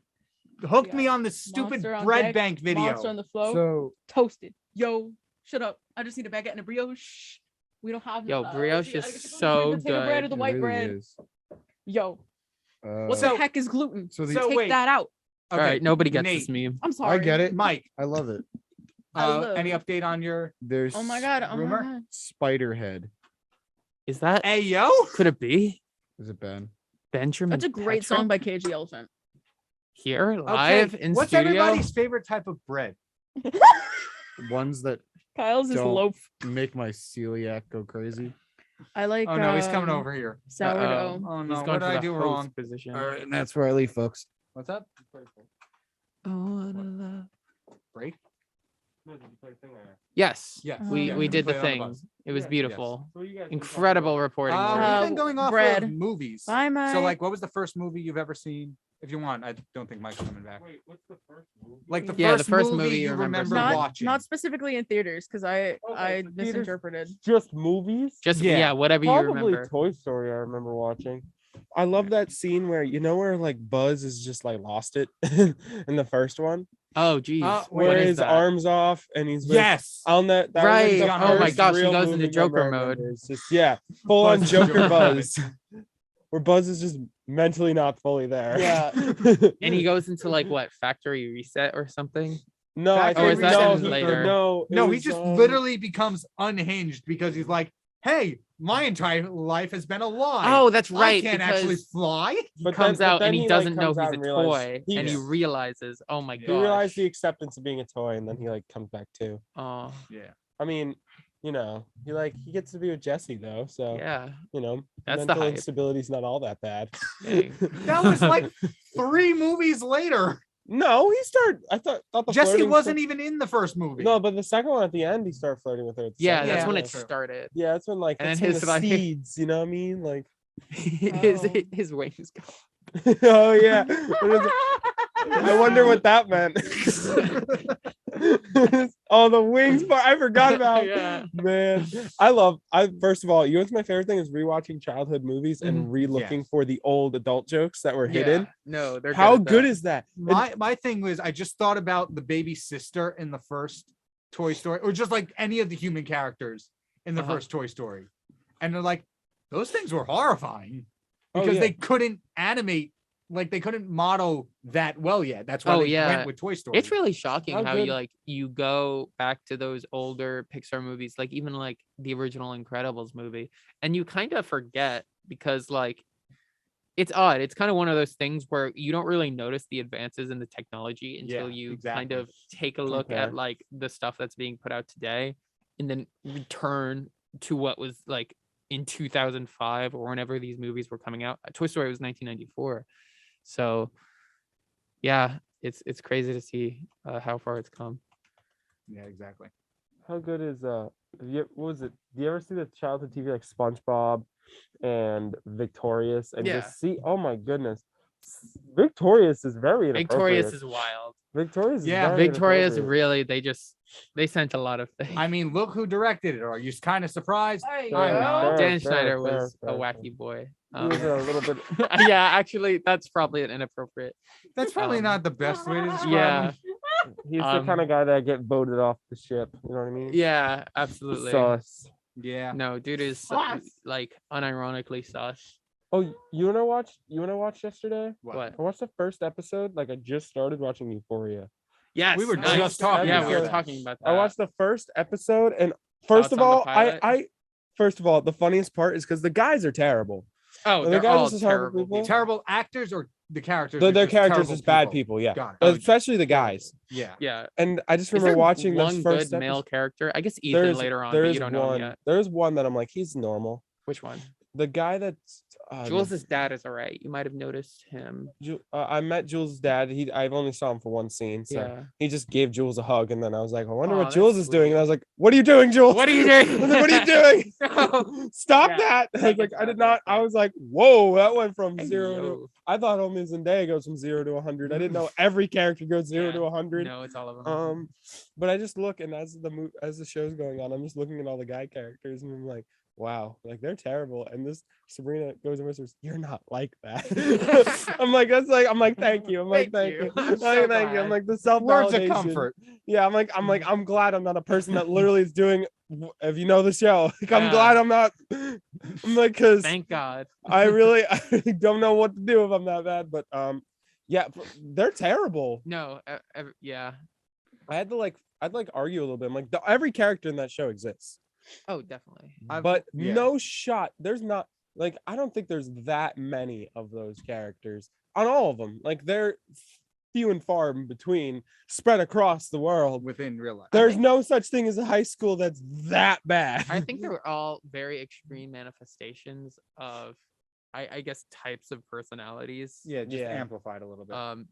S1: hooked me
S4: Yeah.
S1: on this stupid
S4: Monster on
S1: bread
S4: deck,
S1: bank video.
S4: Monster on the floor.
S2: So
S4: Toasted. Yo, shut up. I just need a baguette and a brioche. We don't have
S3: Yo,
S4: no-
S3: brioche
S4: we gotta
S3: is
S4: get the
S3: so
S4: sweet potato bread or
S3: good.
S4: the
S2: it
S4: white
S2: really
S4: bread.
S2: is.
S4: Yo, what
S1: So-
S4: the heck is gluten?
S2: So the
S1: So
S4: Take
S1: wait.
S4: that out.
S3: All right, nobody gets
S1: Nate,
S3: this meme.
S4: I'm sorry.
S2: I get it.
S1: Mike,
S2: I love it.
S1: any
S4: love-
S1: update on your
S2: There's
S4: Oh my god. Oh
S1: Rumor?
S4: my god.
S2: Spiderhead.
S3: Is that?
S1: Hey yo?
S3: Could it be
S2: Is it Ben?
S3: Benjamin?
S4: That's a great
S3: Petruk
S4: song by KG Elephant.
S3: here live in
S1: What's
S3: studio.
S1: everybody's favorite type of bread?
S2: Ones that
S4: Kyle's is
S2: Don't.
S4: loaf.
S2: make my celiac go crazy.
S4: I like.
S1: Oh no, he's coming over here.
S4: Sourdough.
S1: Oh
S3: He's
S1: no,
S3: going
S1: what
S3: for
S1: did I
S3: the
S1: do
S3: host
S1: wrong?
S3: position.
S2: All right, and that's where I leave, folks.
S1: What's up?
S3: Oh,
S1: Break?
S3: yes.
S1: Yes.
S3: We
S1: yeah,
S3: we did
S1: play
S3: the
S1: it on
S3: thing.
S1: bus.
S3: It was
S1: Yes.
S3: beautiful. Incredible reporting.
S1: We've
S3: work.
S1: been going off
S4: bread.
S1: of movies.
S4: Bye, Mike.
S1: So like, what was the first movie you've ever seen? If you want, I don't think Mike's coming back.
S5: Wait, what's the first movie?
S1: Like the
S3: Yeah,
S1: first,
S3: the first
S1: movie
S3: movie
S1: you
S3: you remember
S1: remember
S3: seeing.
S4: not
S1: watching.
S4: not specifically in theaters because I
S5: theaters-
S4: misinterpreted.
S5: Just movies?
S3: Just
S1: Yeah.
S3: yeah, whatever you
S5: Probably
S3: remember.
S5: Toy Story. I remember watching. I love that scene where where like Buzz is just like lost it in the first one,
S3: Oh geez.
S1: wait,
S5: where
S3: what is
S5: his
S3: that?
S5: arms off and he's with,
S1: Yes.
S5: on that was, like,
S3: Right.
S5: the
S1: Oh my
S5: first
S3: gosh, he
S5: real
S3: goes into
S5: movie
S3: Joker
S5: member I
S3: mode.
S5: remember. It's just full on
S1: Buzz is
S5: Joker
S1: Joker
S5: Buzz, where Buzz is just mentally not fully there.
S3: Yeah. And he goes into like what, factory reset or something?
S5: no, I
S1: Factory
S5: think
S3: Reset
S5: no,
S3: is
S5: he-
S3: later.
S5: no, it
S1: No, he
S5: was,
S1: just literally becomes unhinged because he's like, "Hey, my entire life has been a lie.
S3: Oh, that's
S1: I
S3: right.
S1: can't
S3: Because
S1: actually fly."
S3: he
S5: But
S3: comes
S5: then-
S3: out
S5: but
S3: and
S5: then
S3: he
S5: he, like,
S3: doesn't know
S5: comes
S3: he's
S5: out
S3: a
S5: and realizes
S3: toy, and he
S1: he's-
S3: realizes, oh my
S5: he
S3: god.
S5: realized the acceptance of being a toy, and then he like comes back too.
S3: Oh
S1: Yeah.
S5: I mean, he gets to be with Jesse though, so
S3: yeah. That's the
S5: mental
S3: hype.
S5: instability's not all that bad.
S3: Dang.
S1: That was like 3 movies later.
S5: No, I thought the
S1: Jesse
S5: flirting
S1: wasn't even in the first movie.
S5: No, but the second one at the end, he started flirting with her. at the
S3: Yeah,
S5: second
S3: that's
S1: Yeah,
S3: when
S5: one.
S3: it
S1: true.
S3: started.
S5: Yeah, that's when like
S3: And
S5: that's
S3: then
S5: when
S3: his,
S5: the
S3: like-
S5: seeds, you know what I mean? Like,
S3: his
S4: Oh.
S3: his wings go.
S5: oh yeah. What is it? I wonder what that meant. Oh, the wings part I forgot about.
S3: Yeah.
S5: Man, first of all, what's my favorite thing is rewatching childhood movies and re-looking for the old adult jokes that were hidden.
S3: Yeah. No, they're
S5: How
S3: at
S5: good
S3: that.
S5: is that?
S1: my thing was, I just thought about the baby sister in the first Toy Story, or just like any of the human characters in the
S3: Uh-huh.
S1: first Toy Story, and they're like, those things were horrifying
S5: Oh,
S1: because
S5: yeah.
S1: they couldn't animate, like they couldn't model that well yet. That's why
S3: Oh,
S1: they
S3: yeah.
S1: went with Toy Story.
S3: It's really shocking
S5: How
S3: how
S5: good-
S3: you go back to those older Pixar movies, like even like the original Incredibles movie, and you kind of forget because like it's odd. It's kind of one of those things where you don't really notice the advances in the technology until
S1: Yeah,
S3: you kind
S1: exactly.
S3: of take a look
S5: Compare.
S3: at like the stuff that's being put out today and then return to what was like in 2005 or whenever these movies were coming out. Toy Story was 1994. So yeah, it's crazy to see how far it's come.
S1: Yeah, exactly.
S5: How good is what was it? Do you ever see the childhood TV like SpongeBob and Victorious and
S3: Yeah.
S5: just see? Oh my goodness, Victorious is very
S3: Victorious
S5: inappropriate.
S3: is wild.
S5: Victorious. Is
S1: Yeah,
S5: very
S3: Victorious
S5: inappropriate.
S3: really they sent a lot of things.
S1: I mean, look who directed it. Are you kind of surprised?
S4: There you
S1: I'm
S4: go.
S1: not.
S3: Dan
S5: fair,
S3: Schneider
S5: fair,
S3: was a
S5: fair,
S3: wacky boy.
S5: He was a little bit.
S3: Yeah, actually, that's probably an inappropriate.
S1: That's probably
S3: Um,
S1: not the best way to describe
S3: Yeah,
S1: him.
S5: He's the
S3: Um,
S5: kind of guy that get voted off the ship. You know what I mean?
S3: yeah, absolutely.
S5: Sus.
S1: Yeah.
S3: No, dude is
S4: Sus.
S3: like unironically sus.
S5: Oh, you wanna watch? You wanna watch yesterday?
S3: What?
S5: I watched the first episode. Like I just started watching Euphoria.
S3: Yes,
S1: We were
S3: nice.
S1: just talking
S3: Yeah,
S1: about
S3: we were
S1: that.
S3: talking about that.
S5: I watched the first episode, and first
S3: Thoughts
S5: of
S3: on the
S5: all,
S3: pilot?
S5: first of all, the funniest part is because the guys are terrible.
S3: Oh,
S5: the
S3: they're
S5: guys are
S3: all
S5: just terrible
S3: terrible.
S5: people.
S1: Terrible actors or the characters?
S5: Their
S1: are just
S5: characters
S1: terrible
S5: is bad people. Yeah,
S1: Got it.
S3: Oh,
S5: especially the guys.
S1: Yeah.
S3: Yeah.
S5: And I just
S3: Is
S5: remember
S3: there
S5: watching
S3: one
S5: this first
S3: good male
S5: episode.
S3: character? I guess Ethan later on, but
S5: There's
S3: you don't know him
S5: one.
S3: yet.
S5: There's one that I'm like, he's normal.
S3: Which one?
S5: The guy that's
S3: Jules' dad is alright. You might have noticed him.
S5: I met Jules' dad. I've only saw him for one scene, so
S3: Yeah.
S5: he just gave Jules a hug, and then I was like, I wonder
S3: Aw,
S5: what
S3: that's
S5: Jules is doing, and I was
S3: sweet.
S5: like, What are you doing, Jules?
S3: What are you doing?
S5: I was like, what are you doing?
S3: No.
S5: Stop
S3: Yeah,
S5: that! I was
S3: like
S5: like,
S3: it's
S5: I did
S3: not
S5: not.
S3: that
S5: I was like, whoa, that went from
S3: Hey,
S5: 0 to.
S3: yo.
S5: I thought only Zendaya goes from 0 to 100. I didn't know every character goes 0 to 100.
S3: No, it's all of them.
S5: But I just look, and as the show's going on, I'm just looking at all the guy characters, and I'm like, wow, like they're terrible. And this Sabrina goes and whispers, "You're not like that." I'm like, thank you. I'm like, thank you.
S3: I'm
S5: I'm
S3: so
S5: like, thank you. I'm
S3: glad.
S5: like the self
S1: Words of comfort.
S5: Yeah, I'm glad I'm not a person that literally is doing. If you know the show, like, I'm
S3: Yeah.
S5: glad I'm not. I'm like, cause
S3: Thank God.
S5: I really don't know what to do if I'm that bad. But yeah, they're terrible.
S3: No, yeah.
S5: I'd argue a little bit. I'm like, every character in that show exists.
S3: Oh, definitely.
S5: But
S1: yeah.
S5: no shot. There's not like I don't think there's that many of those characters on all of them. Like they're few and far in between, spread across the world.
S1: Within real life.
S5: There's no such thing as a high school that's that bad.
S3: I think they were all very extreme manifestations of, I guess, types of personalities.
S1: Yeah, just
S5: Yeah.
S1: amplified a little bit.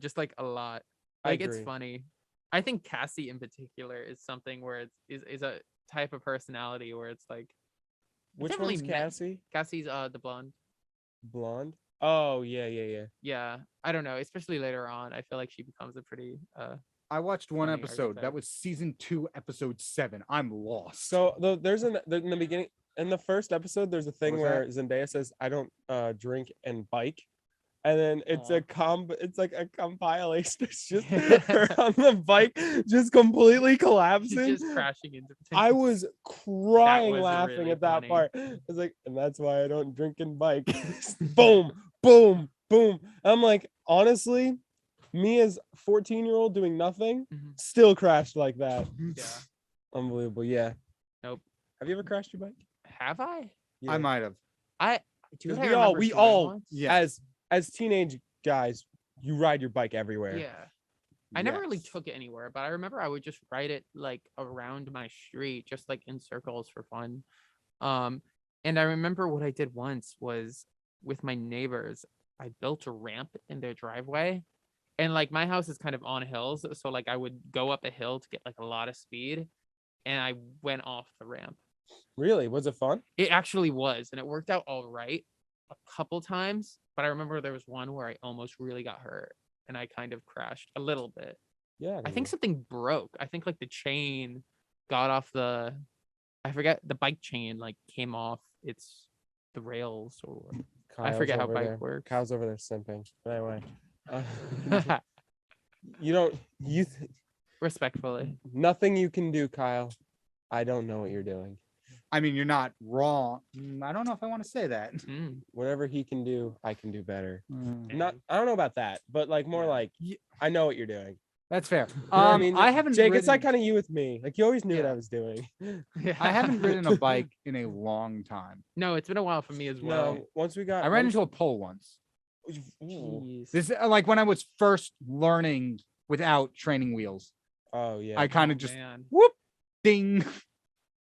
S3: Just like a lot.
S5: I
S3: Like it's
S5: agree.
S3: funny. I think Cassie in particular is something where is a type of personality where it's like
S5: Which
S3: definitely
S5: one's
S3: met-
S5: Cassie?
S3: Cassie's the blonde.
S5: Blonde. Oh yeah.
S3: Yeah, I don't know. Especially later on, I feel like she becomes a pretty
S1: I watched one
S3: funny
S1: episode.
S3: archetype.
S1: That was season 2, episode 7. I'm lost.
S5: So in the beginning, in the first episode, there's a thing
S1: was
S5: where Zendaya says, "I don't drink and bike," and then it's like a compilation. It's just her on the bike, just completely
S3: she's
S5: collapsing.
S3: just crashing into
S5: I was crying
S3: was
S5: laughing
S3: really
S5: at that
S3: funny.
S5: part. I was like, and that's why I don't drink and bike. Boom, boom, boom. I'm like, honestly, me as 14-year-old doing nothing,
S3: Mhm.
S5: still crashed like that.
S3: Yeah.
S5: Unbelievable. Yeah.
S3: Nope.
S5: Have you ever crashed your bike?
S3: Have I?
S1: I might have.
S3: Dude,
S5: 'Cause
S3: I
S5: we all
S3: remember trying once.
S1: Yeah.
S5: as teenage guys, you ride your bike everywhere.
S3: Yeah. I never really
S1: Yes.
S3: took it anywhere, but I remember I would just ride it like around my street, just like in circles for fun. And I remember what I did once was with my neighbors, I built a ramp in their driveway. And like my house is kind of on hills. So like I would go up a hill to get like a lot of speed. And I went off the ramp.
S5: Really? Was it fun?
S3: It actually was. And it worked out all right a couple times. But I remember there was one where I almost really got hurt. And I kind of crashed a little bit.
S5: Yeah.
S3: I think something broke. I think like the chain got off I forget, the bike chain like came off the rails or I forget how bike works.
S5: Kyle's over there simping. But anyway.
S3: Respectfully.
S5: Nothing you can do, Kyle. I don't know what you're doing.
S1: I mean, you're not wrong. I don't know if I want to say that.
S3: Mm.
S5: Whatever he can do, I can do better.
S1: Mm.
S5: Not, I don't know about that, but like more
S3: Yeah.
S5: like I know what you're doing.
S1: That's fair.
S5: You know what I mean,
S1: I haven't.
S5: Jake, it's like
S1: ridden-
S5: kind of you with me. Like you always knew what
S3: Yeah.
S5: I was doing.
S1: I haven't ridden a bike in a long time.
S3: No, it's been a while for me as well.
S5: No, once we got,
S1: I ran into a pole once.
S5: Ooh.
S3: Jeez.
S1: This like when I was first learning without training wheels.
S5: Oh yeah.
S1: I kind
S3: Oh,
S1: of just
S3: man.
S1: whoop ding.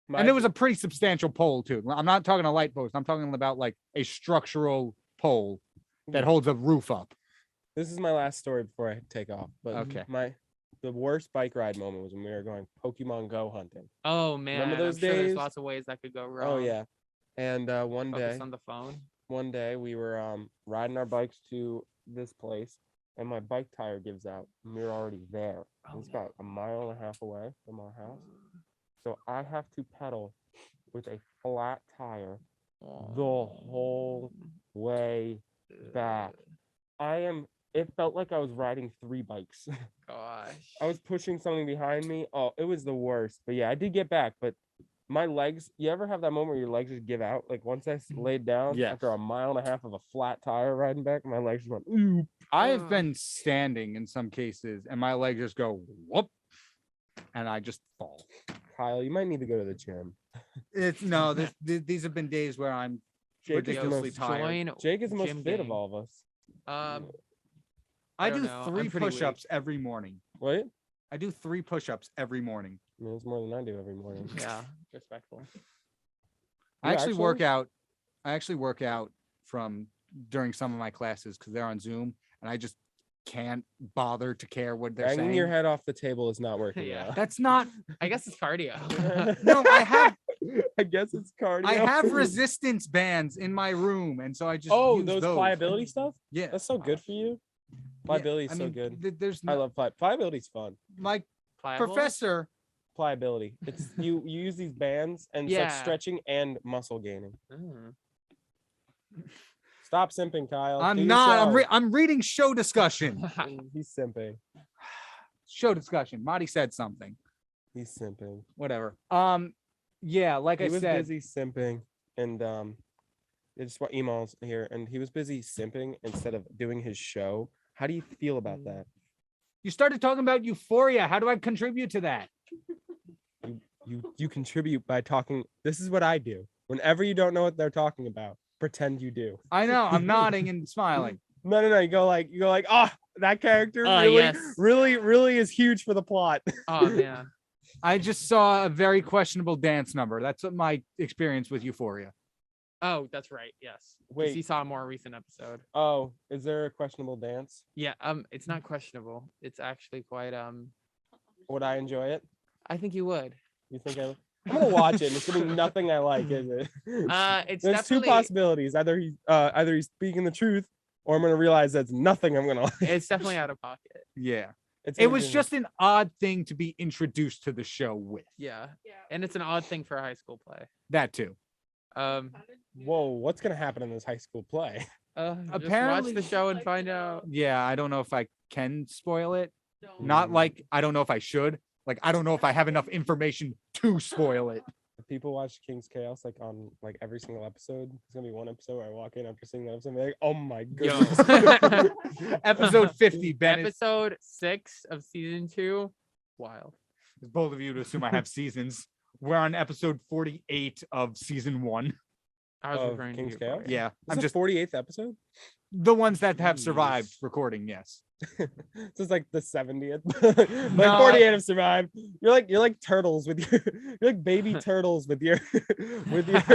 S5: My-
S1: And it was a pretty substantial pole too. I'm not talking a light post. I'm talking about like a structural pole that holds a roof up.
S5: This is my last story before I take off. But
S1: Okay.
S5: the worst bike ride moment was when we were going Pokemon Go hunting.
S3: Oh man.
S5: those
S3: I'm sure there's
S5: days?
S3: lots of ways that could go wrong.
S5: Oh yeah. And
S3: Focus on the phone.
S5: one day we were riding our bikes to this place and my bike tire gives out and we were already there.
S3: Oh,
S5: It's
S3: no.
S5: about a mile and a half away from our house. So I have to pedal with a flat tire the whole way back. It felt like I was riding 3 bikes.
S3: Gosh.
S5: I was pushing something behind me. Oh, it was the worst. But yeah, I did get back. But my legs, you ever have that moment where your legs just give out? Like once I laid down
S1: Yes.
S5: after a mile and a half of a flat tire riding back, my legs just went, ooh.
S1: I've been standing in some cases and my legs just go whoop and I just fall.
S5: Kyle, you might need to go to the gym.
S1: It's no, these have been days where I'm
S5: Jake is the
S1: ridiculously
S5: most,
S1: tired.
S3: Join
S5: Jake is the most
S3: gym
S5: fit of
S3: gang.
S5: all of us.
S1: I
S3: don't
S1: do
S3: know.
S1: 3
S3: I'm pretty weak.
S1: push-ups every morning.
S5: What?
S1: I do 3 push-ups every morning.
S5: I mean, it's more than I do every morning.
S3: Yeah. Respectful.
S1: I
S5: You
S1: actually work out. I actually work out from during some of my classes because they're on Zoom and I just can't bother to care what they're
S5: Banging
S1: saying.
S5: your head off the table is not working.
S3: Yeah.
S5: Well.
S1: That's not.
S3: I guess it's cardio.
S1: No,
S5: I guess it's cardio.
S1: I have resistance bands in my room, and so I just use
S5: those pliability stuff.
S1: Yeah,
S5: That's so good for you. Pliability is so good.
S1: There's
S5: I love pliability. Is fun.
S1: my
S3: Pliable?
S1: professor.
S5: Pliability. It's you use these bands and it's like
S3: Yeah.
S5: stretching and muscle gaining.
S3: Mm.
S5: Stop simping, Kyle. Do
S1: I'm
S5: your
S1: not.
S5: show.
S1: I'm reading show discussion.
S5: He's simping.
S1: Show discussion. Marty said something.
S5: He's simping.
S1: Whatever. Yeah, like
S5: He
S1: I
S5: was
S1: said.
S5: busy simping, and I just want emails here, and he was busy simping instead of doing his show. How do you feel about that?
S1: You started talking about Euphoria. How do I contribute to that?
S5: You contribute by talking. This is what I do. Whenever you don't know what they're talking about, pretend you do.
S1: I know. I'm nodding and smiling.
S5: No. You go like, oh, that character
S3: Oh,
S5: really,
S3: yes.
S5: really is huge for the plot.
S3: Oh man.
S1: I just saw a very questionable dance number. That's what my experience with Euphoria.
S3: Oh, that's right. Yes. 'Cause
S5: Wait.
S3: he saw a more recent episode.
S5: Oh, is there a questionable dance?
S3: Yeah. It's not questionable. It's actually quite
S5: Would I enjoy it?
S3: I think you would.
S5: You think I'm gonna watch it? And it's gonna be nothing I like, is it?
S3: It's
S5: There's two
S3: definitely
S5: possibilities. Either he's speaking the truth, or I'm gonna realize that's nothing I'm gonna like.
S3: it's definitely out of pocket.
S1: Yeah.
S5: It's
S1: It was
S5: gonna be-
S1: just an odd thing to be introduced to the show with.
S3: Yeah. And it's an odd thing for a high school play.
S1: That too.
S5: Whoa, what's gonna happen in this high school play?
S3: Just
S1: Apparently-
S3: watch the show and find out.
S1: Yeah, I don't know if I can spoil it. Not like I don't know if I should. Like I don't know if I have enough information to spoil it.
S5: If people watch King's Chaos like on like every single episode, there's gonna be one episode where I walk in after seeing that episode and be like, oh my goodness.
S3: Yo.
S1: Episode 50, Ben.
S3: Episode 6 of season 2. Wild.
S1: Both of you to assume I have seasons. We're on episode 48 of season 1.
S3: I was
S5: Of
S3: referring
S5: King's
S3: to
S5: Chaos?
S3: Euphoria.
S1: Yeah,
S5: I'm
S1: I'm
S5: just
S1: just
S5: 48th episode.
S1: the ones that have
S5: Jeez.
S1: survived recording. Yes.
S5: So it's like the 70th. Like
S1: No,
S5: 48 have survived. You're like turtles with your you're like baby turtles with your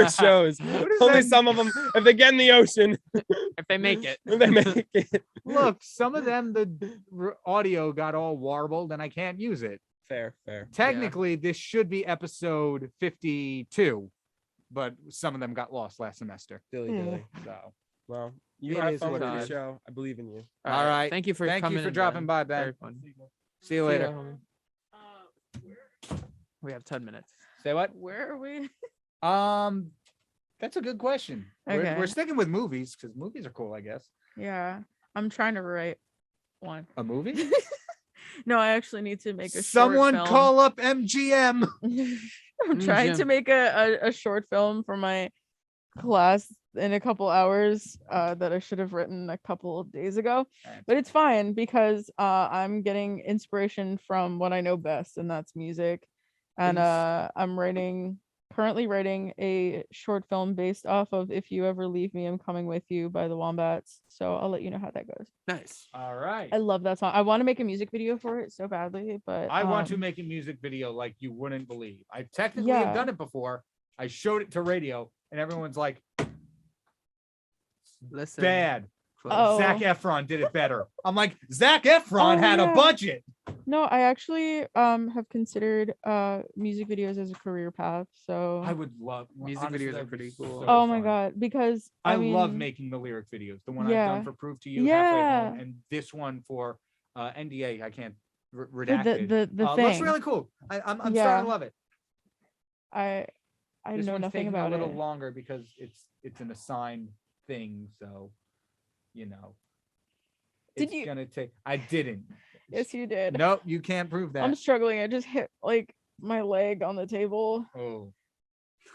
S5: shows.
S1: is
S5: Only
S1: that?
S5: some of them, if they get in the ocean,
S3: If they make it.
S5: if they make it.
S1: Look, some of them the audio got all warbled and I can't use it.
S5: Fair.
S1: Technically, this should be episode 52, but some of them got lost last semester.
S5: Dilly
S4: Yeah.
S5: dilly.
S1: So
S5: Well, you
S1: It
S5: have
S1: is
S5: fun
S1: what
S5: with
S1: it
S5: your
S1: is.
S5: show. I believe in you.
S1: All right.
S3: Thank you for
S1: Thank you
S3: coming
S1: for
S3: in,
S1: dropping by,
S3: Very
S1: Ben.
S3: fun.
S1: See you
S3: See
S1: later.
S3: ya, homie. We have 10 minutes.
S1: Say what?
S4: Where are we?
S1: That's a good question. We're
S4: Okay.
S1: sticking with movies because movies are cool, I guess.
S4: Yeah, I'm trying to write one.
S1: A movie?
S4: No, I actually need to make a
S1: Someone
S4: short film.
S1: call up MGM.
S4: I'm trying to
S3: Jim.
S4: make a short film for my class in a couple hours that I should have written a couple of days ago. But it's fine because I'm getting inspiration from what I know best, and that's music. And I'm currently writing a short film based off of If You Ever Leave Me, I'm Coming With You by the Wombats. So I'll let you know how that goes.
S3: Nice.
S1: All right.
S4: I love that song. I want to make a music video for it so badly, but
S1: I want to
S4: um,
S1: make a music video like you wouldn't believe. I technically have
S4: Yeah.
S1: done it before. I showed it to radio, and everyone's like,
S3: Listen.
S1: bad.
S3: close.
S4: Oh.
S1: Zac Efron did it better. I'm like, Zac Efron
S4: Oh,
S1: had a
S4: yeah.
S1: budget.
S4: No, I actually have considered music videos as a career path. So
S1: I would love
S3: Music
S1: honestly,
S3: videos are
S1: that'd be
S3: pretty cool.
S1: so
S4: oh my
S1: fun.
S4: god, because
S1: I,
S4: I mean,
S1: love making the lyric videos. The one I've
S4: Yeah.
S1: done for Proof to You, Halfway Home,
S4: Yeah.
S1: and this one for NDA. I can't
S4: the
S1: redacted.
S4: the
S1: Looks
S4: thing.
S1: really cool. I'm
S4: Yeah.
S1: starting to love it.
S4: I
S1: This
S4: know
S1: one's
S4: nothing
S1: taking
S4: about
S1: a little
S4: it.
S1: longer because it's an assigned thing. So, you know,
S4: Did
S1: it's
S4: you-
S1: gonna take. I didn't.
S4: Yes, you did.
S1: Nope, you can't prove that.
S4: I'm struggling. I just hit like my leg on the table.
S1: Oh,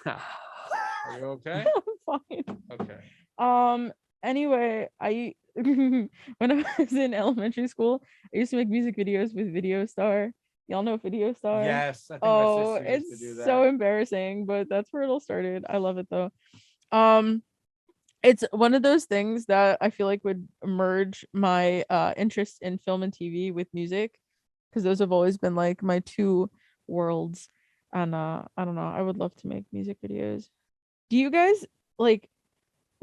S1: are you okay?
S4: I'm fine.
S1: Okay.
S4: Anyway, I when I was in elementary school, I used to make music videos with Video Star. Y'all know Video Star?
S1: Yes, I think
S4: Oh,
S1: my sister used to do
S4: it's
S1: that.
S4: so embarrassing, but that's where it all started. I love it though. It's one of those things that I feel like would merge my interest in film and TV with music, because those have always been like my two worlds. And I don't know, I would love to make music videos. Do you guys like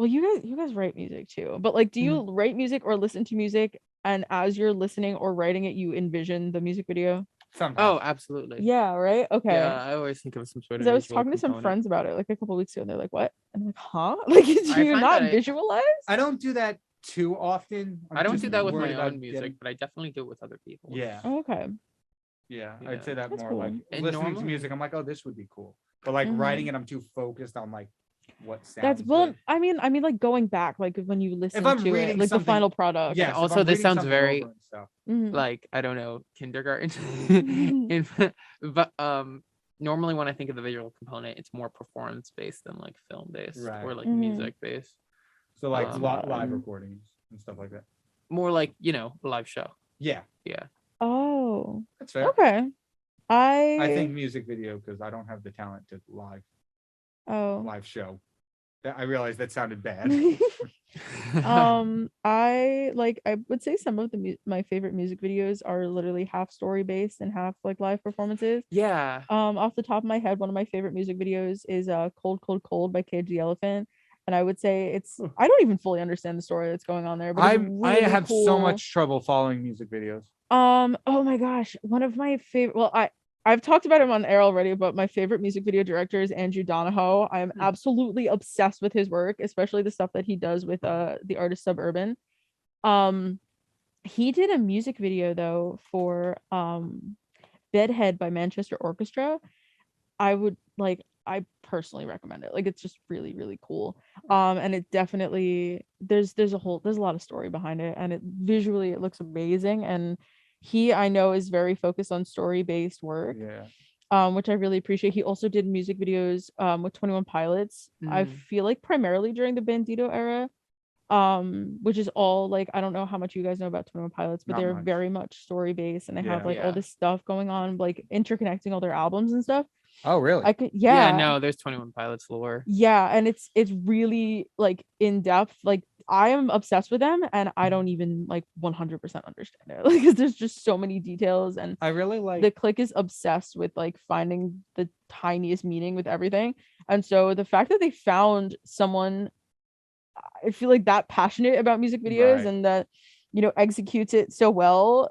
S4: Well, you guys write music too, but like, do you write music or listen to music, and as you're listening or writing it, you envision the music video?
S1: Sometimes.
S3: Oh, absolutely.
S4: Yeah, right. Okay.
S3: Yeah, I always think of some sort of.
S4: Because I was
S3: visual
S4: talking to some
S3: component.
S4: friends about it like a couple weeks ago, and they're like, "What?" And I'm like, "Huh? Like, do
S3: I
S4: you
S3: find
S4: not
S3: that I-
S4: visualize?"
S1: I don't do that too often. I'm
S3: I don't
S1: just
S3: do that with
S1: worried
S3: my
S1: about
S3: own music,
S1: getting-
S3: but I definitely do it with other people.
S1: Yeah,
S4: Oh, okay.
S1: yeah,
S3: Yeah.
S1: I'd say that
S4: That's
S1: more
S4: cool.
S1: like
S3: And
S1: listening to
S3: normally-
S1: music. I'm like, oh, this would be cool. But like
S4: Mhm.
S1: writing it, I'm too focused on like what sounds.
S4: That's well.
S1: good.
S4: I mean, like going back, like when you listen
S1: I'm
S4: to it,
S1: reading
S4: like the
S1: something-
S4: final product.
S1: Yes, if
S3: also
S1: I'm
S3: this
S1: reading
S3: sounds
S1: something
S3: very-
S1: over and stuff.
S4: Mhm.
S3: Like, I don't know, kindergarten. But normally when I think of the visual component, it's more performance based than like film based or
S1: Right.
S3: like
S4: Mhm.
S3: music based.
S1: So like
S3: Um,
S1: live recordings and stuff like that.
S3: More like, live show.
S1: Yeah,
S3: Yeah.
S4: Oh,
S1: that's fair.
S4: okay.
S1: I think music video because I don't have the talent to
S4: Oh.
S1: live show. I realized that sounded bad.
S4: I would say some of my favorite music videos are literally half story based and half like live performances.
S3: Yeah.
S4: Off the top of my head, one of my favorite music videos is Cold Cold Cold by Cage the Elephant. And I would say I don't even fully understand the story that's going on there, but it's
S1: I
S4: really
S1: have so
S4: cool.
S1: much trouble following music videos.
S4: Oh my gosh, one of my favorite, well, I've talked about him on air already, but my favorite music video director is Andrew Donahoe. I am absolutely obsessed with his work, especially the stuff that he does with the artist Suburban. He did a music video though for Bedhead by Manchester Orchestra. I personally recommend it. Like, it's just really, really cool. And it definitely there's a lot of story behind it, and visually it looks amazing. And I know is very focused on story-based work.
S1: Yeah.
S4: Which I really appreciate. He also did music videos with 21 Pilots. I feel like primarily during the Bandito era. Which is all like, I don't know how much you guys know about 21 Pilots, but
S1: Not
S4: they're
S1: much.
S4: very much story based, and they have
S1: Yeah.
S4: like all
S3: Yeah.
S4: this stuff going on, like interconnecting all their albums and stuff.
S1: Oh, really?
S4: I could
S3: Yeah, no, there's 21 Pilots lore.
S4: Yeah, and it's really like in depth. Like, I am obsessed with them, and I don't even like 100% understand it. Like, 'cause there's just so many details, and
S1: I really like.
S4: the clique is obsessed with like finding the tiniest meaning with everything. And so the fact that they found someone, I feel like, that passionate about music videos
S1: Right.
S4: and that executes it so well,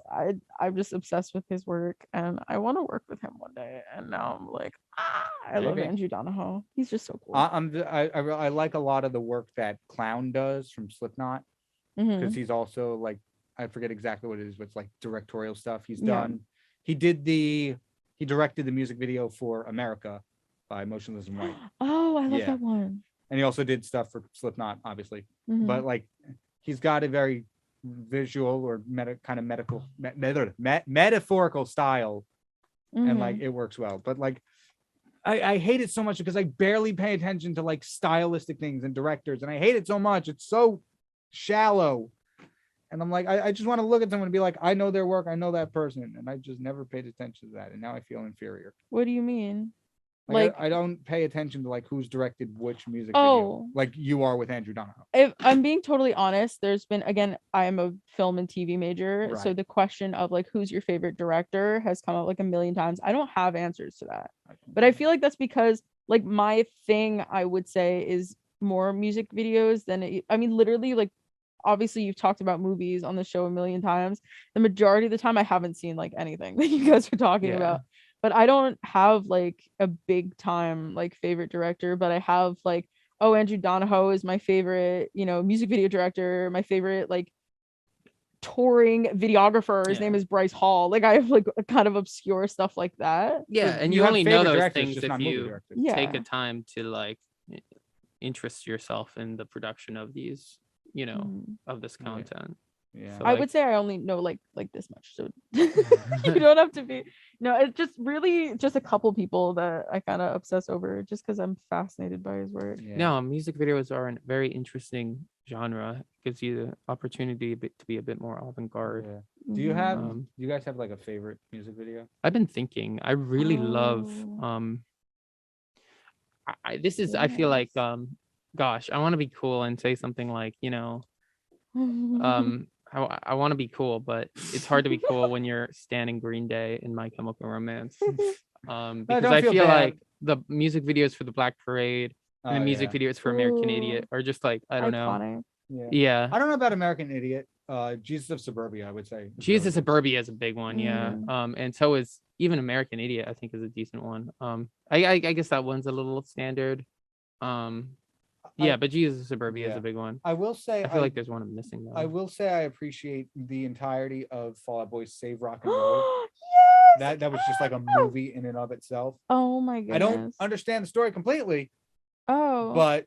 S4: I'm just obsessed with his work, and I want to work with him one day. And now I'm like, I love
S1: Maybe.
S4: Andrew Donahoe. He's just so cool.
S1: I like a lot of the work that Clown does from Slipknot
S4: Mhm.
S1: because he's also like, I forget exactly what it is, but it's like directorial stuff he's
S4: Yeah.
S1: done. He directed the music video for America by Motionless in White,
S4: Oh, I love
S1: Yeah.
S4: that one.
S1: and he also did stuff for Slipknot, obviously.
S4: Mhm.
S1: But like, he's got a very visual or metaphorical style, and like
S4: Mhm.
S1: it works well. But like, I hate it so much because I barely pay attention to like stylistic things and directors, and I hate it so much. It's so shallow, and I'm like, I just want to look at someone and be like, I know their work, I know that person, and I just never paid attention to that, and now I feel inferior.
S4: What do you mean?
S1: Like,
S4: Like,
S1: I don't pay attention to like who's directed which music
S4: Oh.
S1: video, like you are with Andrew Donahoe.
S4: if I'm being totally honest, there's been, again, I am a film and TV major, so
S1: Right.
S4: the question of like who's your favorite director has come up like a million times. I don't have answers to that, but I feel like that's because like my thing, I would say, is more music videos than I mean, literally, like, obviously you've talked about movies on the show a million times. The majority of the time I haven't seen like anything that you guys are talking
S3: Yeah.
S4: about. But I don't have like a big time like favorite director, but I have like, oh, Andrew Donahoe is my favorite, music video director, my favorite like touring videographer. His
S3: Yeah.
S4: name is Bryce Hall. Like, I have like a kind of obscure stuff like that.
S3: Yeah, and
S1: You
S3: you
S1: have
S3: only know
S1: favorite
S3: those
S1: directors,
S3: things
S1: just
S3: if
S1: not movie
S3: you
S1: directors.
S4: Yeah.
S3: take a time to like interest yourself in the production of these,
S4: Mhm.
S3: of this
S1: Yeah.
S3: content.
S1: Yeah.
S3: So,
S4: I
S3: like-
S4: would say I only know like this much, so you don't have to be. No, it's just really just a couple people that I kind of obsess over, just because I'm fascinated by his work.
S1: Yeah.
S3: No, music videos are a very interesting genre. Gives you the opportunity to be a bit more avant-garde.
S1: Yeah. Do you
S4: Mhm.
S1: have?
S3: Um,
S1: Do you guys have like a favorite music video?
S3: I've been thinking. I really love.
S4: Oh.
S3: I feel like
S4: Yes.
S3: gosh, I want to be cool and say something like I want to be cool, but it's hard to be cool when you're standing Green Day in My Chemical Romance. Because
S1: don't
S3: I
S1: feel
S3: feel
S1: bad.
S3: like the music videos for the Black Parade And the
S1: Oh,
S3: music
S1: yeah.
S3: video is for American
S4: Ooh.
S3: Idiot, or just like I don't know.
S4: Iconic.
S1: Yeah.
S3: Yeah,
S1: I don't know about American Idiot. Jesus of Suburbia, I would say. is
S3: Jesus
S1: really good.
S3: Suburbia is a big one. Yeah. And so is even American Idiot. I think is a decent one. I guess that one's a little standard. Yeah, but Jesus of Suburbia is
S1: yeah.
S3: a big one.
S1: I will say,
S3: I feel like there's one I'm missing though.
S1: I will say I appreciate the entirety of Fall Out Boy's Save Rock and Roll.
S4: Yes.
S1: That was just like a movie in and of itself.
S4: Oh my goodness.
S1: I don't understand the story completely,
S4: Oh,
S1: but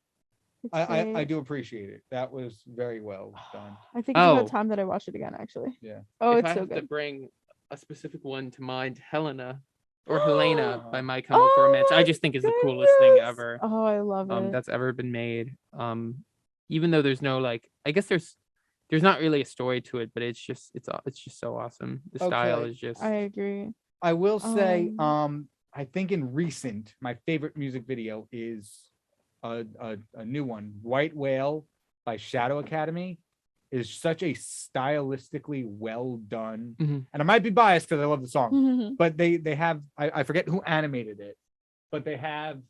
S4: it's
S1: I
S4: great.
S1: do appreciate it. That was very well done.
S4: I think it's
S3: Oh.
S4: about time that I watch it again. Actually.
S1: Yeah.
S4: Oh,
S3: if
S4: it's
S3: I
S4: so
S3: have to
S4: good.
S3: bring a specific one to mind, Helena or Helena by My Chemical Romance, I
S4: my
S3: just think is the coolest thing
S4: goodness.
S3: ever.
S4: Oh, I love it.
S3: That's ever been made. Even though there's no like, I guess there's not really a story to it, but it's just so awesome. The style
S1: Okay.
S3: is just
S4: I agree.
S1: I will say,
S4: Um,
S1: I think in recent, my favorite music video is a new one, White Whale by Shadow Academy. Is such a stylistically well done,
S3: Mhm.
S1: and I might be biased because I love the song, but they have I forget who animated it, but they have,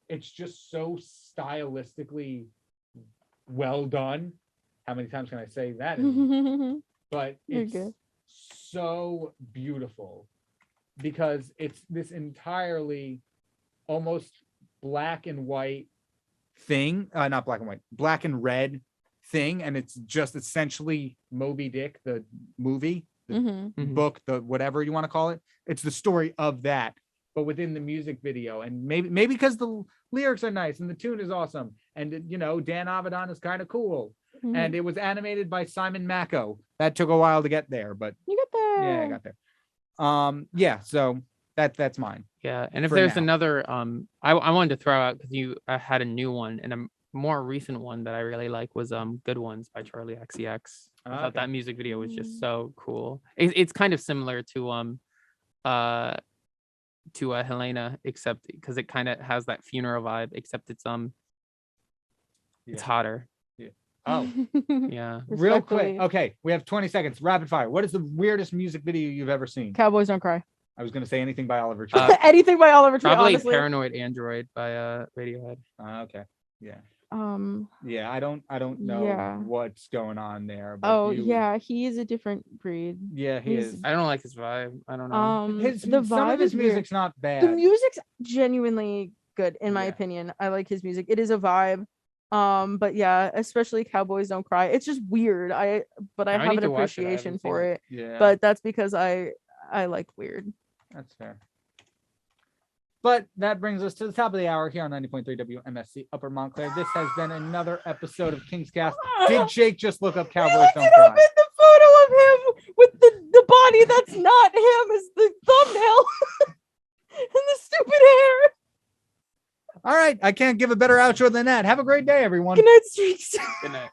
S1: it's just so stylistically well done. How many times can I say that? But
S4: You're
S1: it's
S4: good.
S1: so beautiful because it's this entirely almost black and white thing, not black and white, black and red thing, and it's just essentially Moby Dick, the movie, the
S3: Mhm.
S1: book, the whatever you want to call it. It's the story of that, but within the music video, and maybe because the lyrics are nice and the tune is awesome, and Dan Avedon is kind of cool, and it was animated by Simon Mako. That took a while to get there, but
S4: you get there.
S1: yeah, I got there. Yeah, so that's mine.
S3: Yeah, and if
S1: for
S3: there's
S1: now.
S3: another, I wanted to throw out because you had a new one, and a more recent one that I really like was Good Ones by Charlie XCX. I thought
S1: Okay.
S3: that music video was just so cool. It's kind of similar to Helena, except because it kind of has that funeral vibe, except it's
S1: Yeah.
S3: hotter.
S1: Oh,
S3: Yeah.
S1: real quick.
S4: Respectfully.
S1: Okay, we have 20 seconds. Rapid fire. What is the weirdest music video you've ever seen?
S4: Cowboys Don't Cry.
S1: I was gonna say anything by Oliver Tree.
S4: Anything by Oliver Tree.
S3: Probably
S4: Honestly.
S3: Paranoid Android by Radiohead.
S1: Okay. Yeah.
S4: Yeah.
S1: I don't know
S4: Yeah.
S1: what's going on there. But
S4: Oh
S1: you-
S4: yeah, he is a different breed.
S1: Yeah, he
S4: He's-
S1: is.
S3: I don't like his vibe. I don't know.
S1: His
S4: The
S1: some
S4: vibe
S1: of his
S4: is weird.
S1: music's not bad.
S4: The music's genuinely good in my
S1: Yeah.
S4: opinion. I like his music. It is a vibe. But yeah, especially Cowboys Don't Cry. It's just weird. But I
S3: I
S4: have
S3: need
S4: an
S3: to watch it. I
S4: appreciation
S3: haven't
S4: for
S3: seen
S4: it.
S1: Yeah,
S4: But that's because I like weird.
S1: that's fair. But that brings us to the top of the hour here on 90.3 WMSC Upper Montclair. This has been another episode of King's Cast. Did Jake just look up Cowboys Don't
S4: Look
S1: Cry?
S4: at the photo of him with the body that's not him as the thumbnail and the stupid hair.
S1: All right, I can't give a better outro than that. Have a great day, everyone.
S4: Good night, streaks.
S3: Good night.